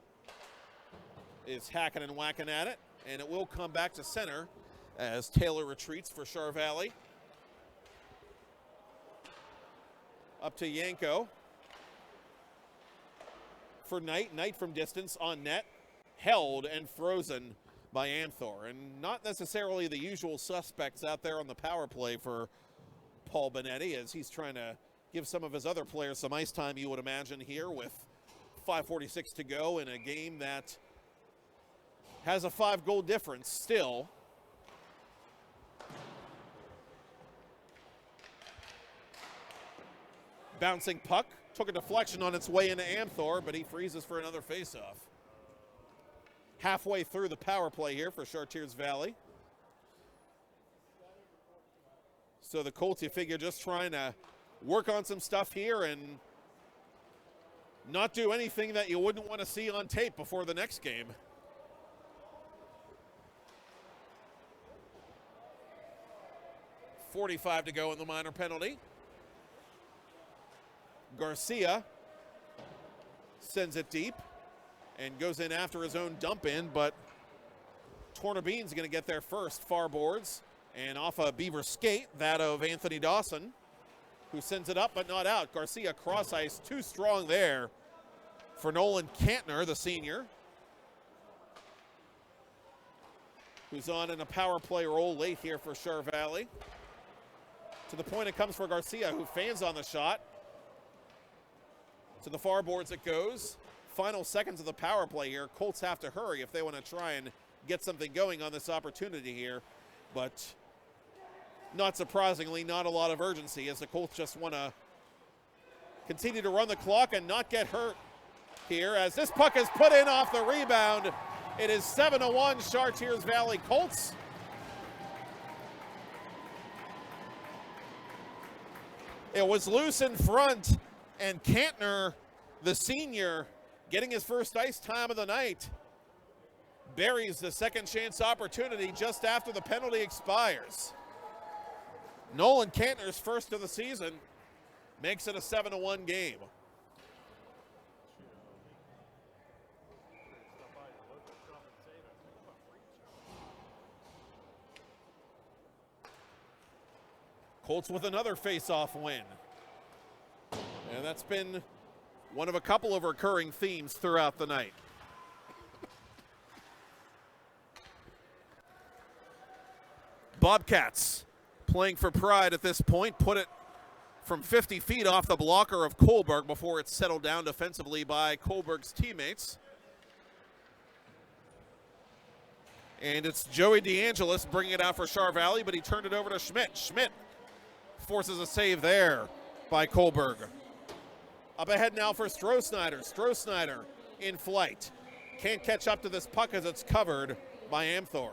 is hacking and whacking at it. And it will come back to center as Taylor retreats for Chartiers Valley. Up to Yanko for Knight. Knight from distance on net, held and frozen by Amthor. And not necessarily the usual suspects out there on the power play for Paul Benetti, as he's trying to give some of his other players some ice time, you would imagine, here with 5:46 to go in a game that has a 5-goal difference still. Bouncing puck, took a deflection on its way into Amthor, but he freezes for another faceoff. Halfway through the power play here for Chartiers Valley. So the Colts, you figure, just trying to work on some stuff here and not do anything that you wouldn't want to see on tape before the next game. .45 to go in the minor penalty. Garcia sends it deep and goes in after his own dump in, but Tornabean's going to get there first, far boards, and off a Beaver skate, that of Anthony Dawson, who sends it up but not out. Garcia cross ice, too strong there for Nolan Cantner, the senior, who's on in a power play role late here for Chartiers Valley. To the point it comes for Garcia, who fans on the shot. To the far boards it goes. Final seconds of the power play here. Colts have to hurry if they want to try and get something going on this opportunity here. But not surprisingly, not a lot of urgency, as the Colts just want to continue to run the clock and not get hurt here. As this puck is put in off the rebound, it is 7-1 Chartiers Valley Colts. It was loose in front, and Cantner, the senior, getting his first ice time of the night, buries the second chance opportunity just after the penalty expires. Nolan Cantner's first of the season makes it a 7-1 game. Colts with another face-off win. And that's been one of a couple of recurring themes throughout the night. Bobcats playing for pride at this point, put it from 50 feet off the blocker of Kohlberg before it's settled down defensively by Kohlberg's teammates. And it's Joey DeAngelis bringing it out for Chartiers Valley, but he turned it over to Schmidt. Schmidt forces a save there by Kohlberg. Up ahead now for Stroh-Snyder. Stroh-Snyder in flight. Can't catch up to this puck as it's covered by Amthor.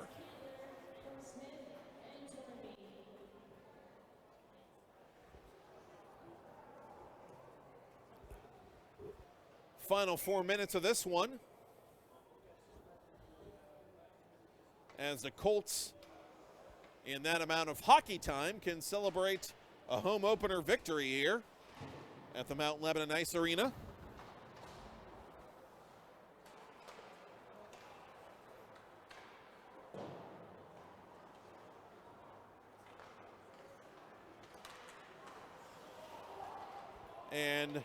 Final 4 minutes of this one, as the Colts, in that amount of hockey time, can celebrate a home opener victory here at the Mount Lebanon Ice Arena. And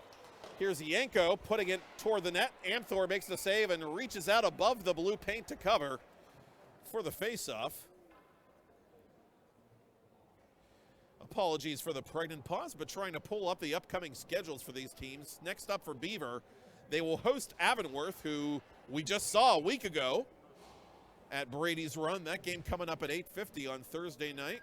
Here's Yanko putting it toward the net. Amthor makes the save and reaches out above the blue paint to cover for the faceoff. Apologies for the pregnant pause, but trying to pull up the upcoming schedules for these teams. Next up for Beaver, they will host Avonworth, who we just saw a week ago at Brady's Run. That game coming up at 8:50 on Thursday night.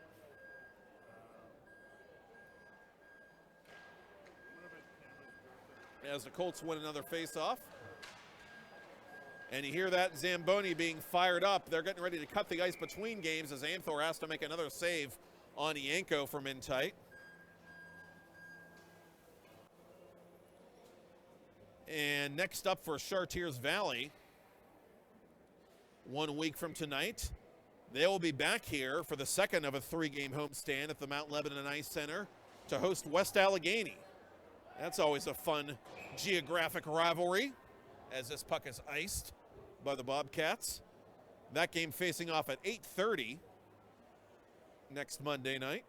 As the Colts win another faceoff. And you hear that Zamboni being fired up. They're getting ready to cut the ice between games as Amthor has to make another save on Yanko from in tight. And next up for Chartiers Valley, 1 week from tonight, they will be back here for the second of a 3-game homestand at the Mount Lebanon Ice Center to host West Allegheny. That's always a fun geographic rivalry as this puck is iced by the Bobcats. That game facing off at 8:30 next Monday night.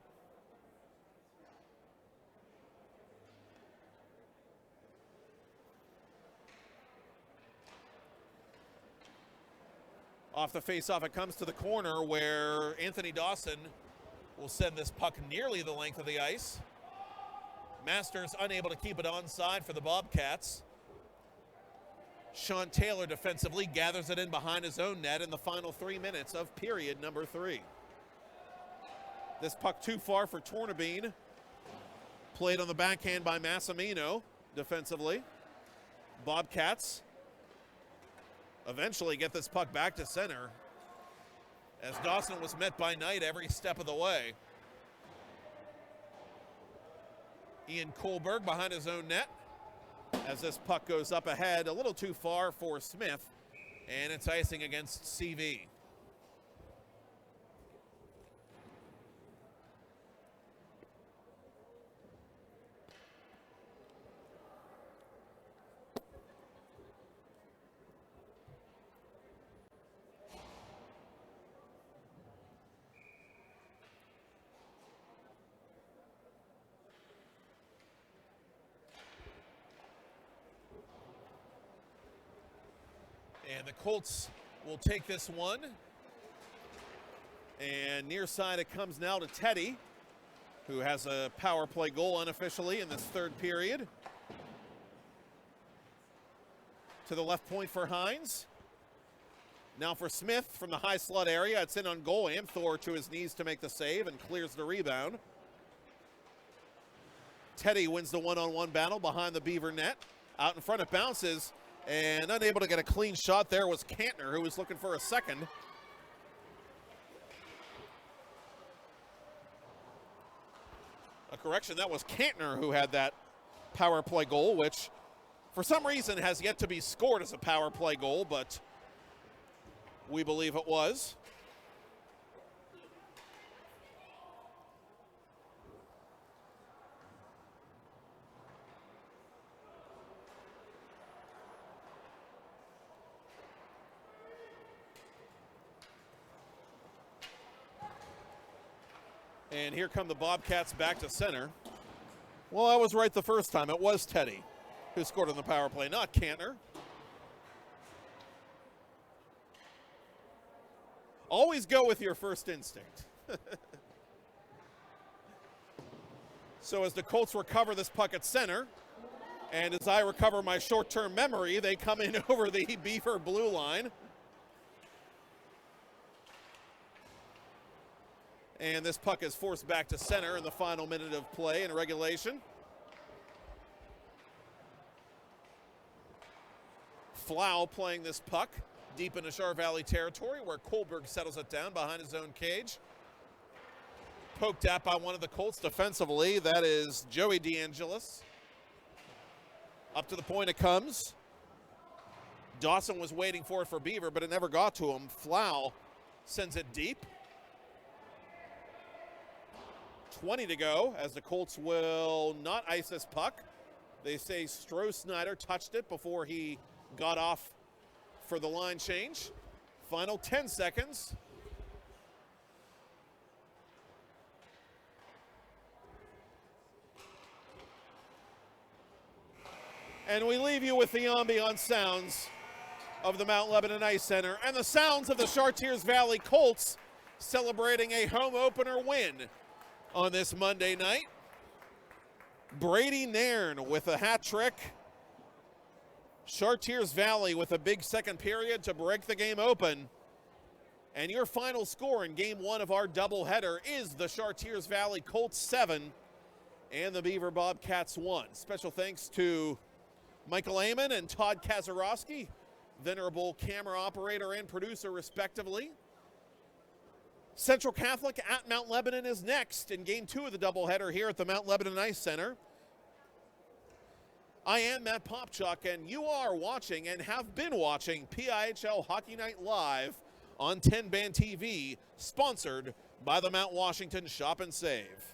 Off the face-off, it comes to the corner where Anthony Dawson will send this puck nearly the length of the ice. Masters unable to keep it onside for the Bobcats. Sean Taylor defensively gathers it in behind his own net in the final 3 minutes of period number 3. This puck too far for Tornabene. Played on the backhand by Massimino defensively. Bobcats eventually get this puck back to center as Dawson was met by Knight every step of the way. Ian Kohlberg behind his own net as this puck goes up ahead, a little too far for Smith, and it's icing against CV. And the Colts will take this one. And near side it comes now to Teddy, who has a power play goal unofficially in this third period. To the left point for Hines. Now for Smith from the high slot area. It's in on goal. Amthor to his knees to make the save and clears the rebound. Teddy wins the one-on-one battle behind the Beaver net. Out in front it bounces. And unable to get a clean shot there was Kantner, who was looking for a second. A correction, that was Kantner who had that power play goal, which for some reason has yet to be scored as a power play goal, but we believe it was. And here come the Bobcats back to center. Well, I was right the first time. It was Teddy who scored on the power play, not Kantner. Always go with your first instinct. So as the Colts recover this puck at center, and as I recover my short-term memory, they come in over the Beaver blue line. And this puck is forced back to center in the final minute of play in regulation. Flau playing this puck deep into Char Valley territory where Kohlberg settles it down behind his own cage. Poked at by one of the Colts defensively. That is Joey DeAngelis. Up to the point it comes. Dawson was waiting for it for Beaver, but it never got to him. Flau sends it deep. 20 to go as the Colts will not ice this puck. They say Stroh-Snyder touched it before he got off for the line change. Final 10 seconds. And we leave you with the ambiance sounds of the Mount Lebanon Ice Center and the sounds of the Chartiers Valley Colts celebrating a home opener win on this Monday night. Brady Nairn with a hat trick. Chartiers Valley with a big second period to break the game open. And your final score in game one of our doubleheader is the Chartiers Valley Colts 7 and the Beaver Bobcats 1. Special thanks to Michael Amon and Todd Kazarowski, venerable camera operator and producer respectively. Central Catholic at Mount Lebanon is next in game two of the doubleheader here at the Mount Lebanon Ice Center. I am Matt Popchock, and you are watching and have been watching PIHL Hockey Night Live on 10 Band TV, sponsored by the Mount Washington Shop and Save.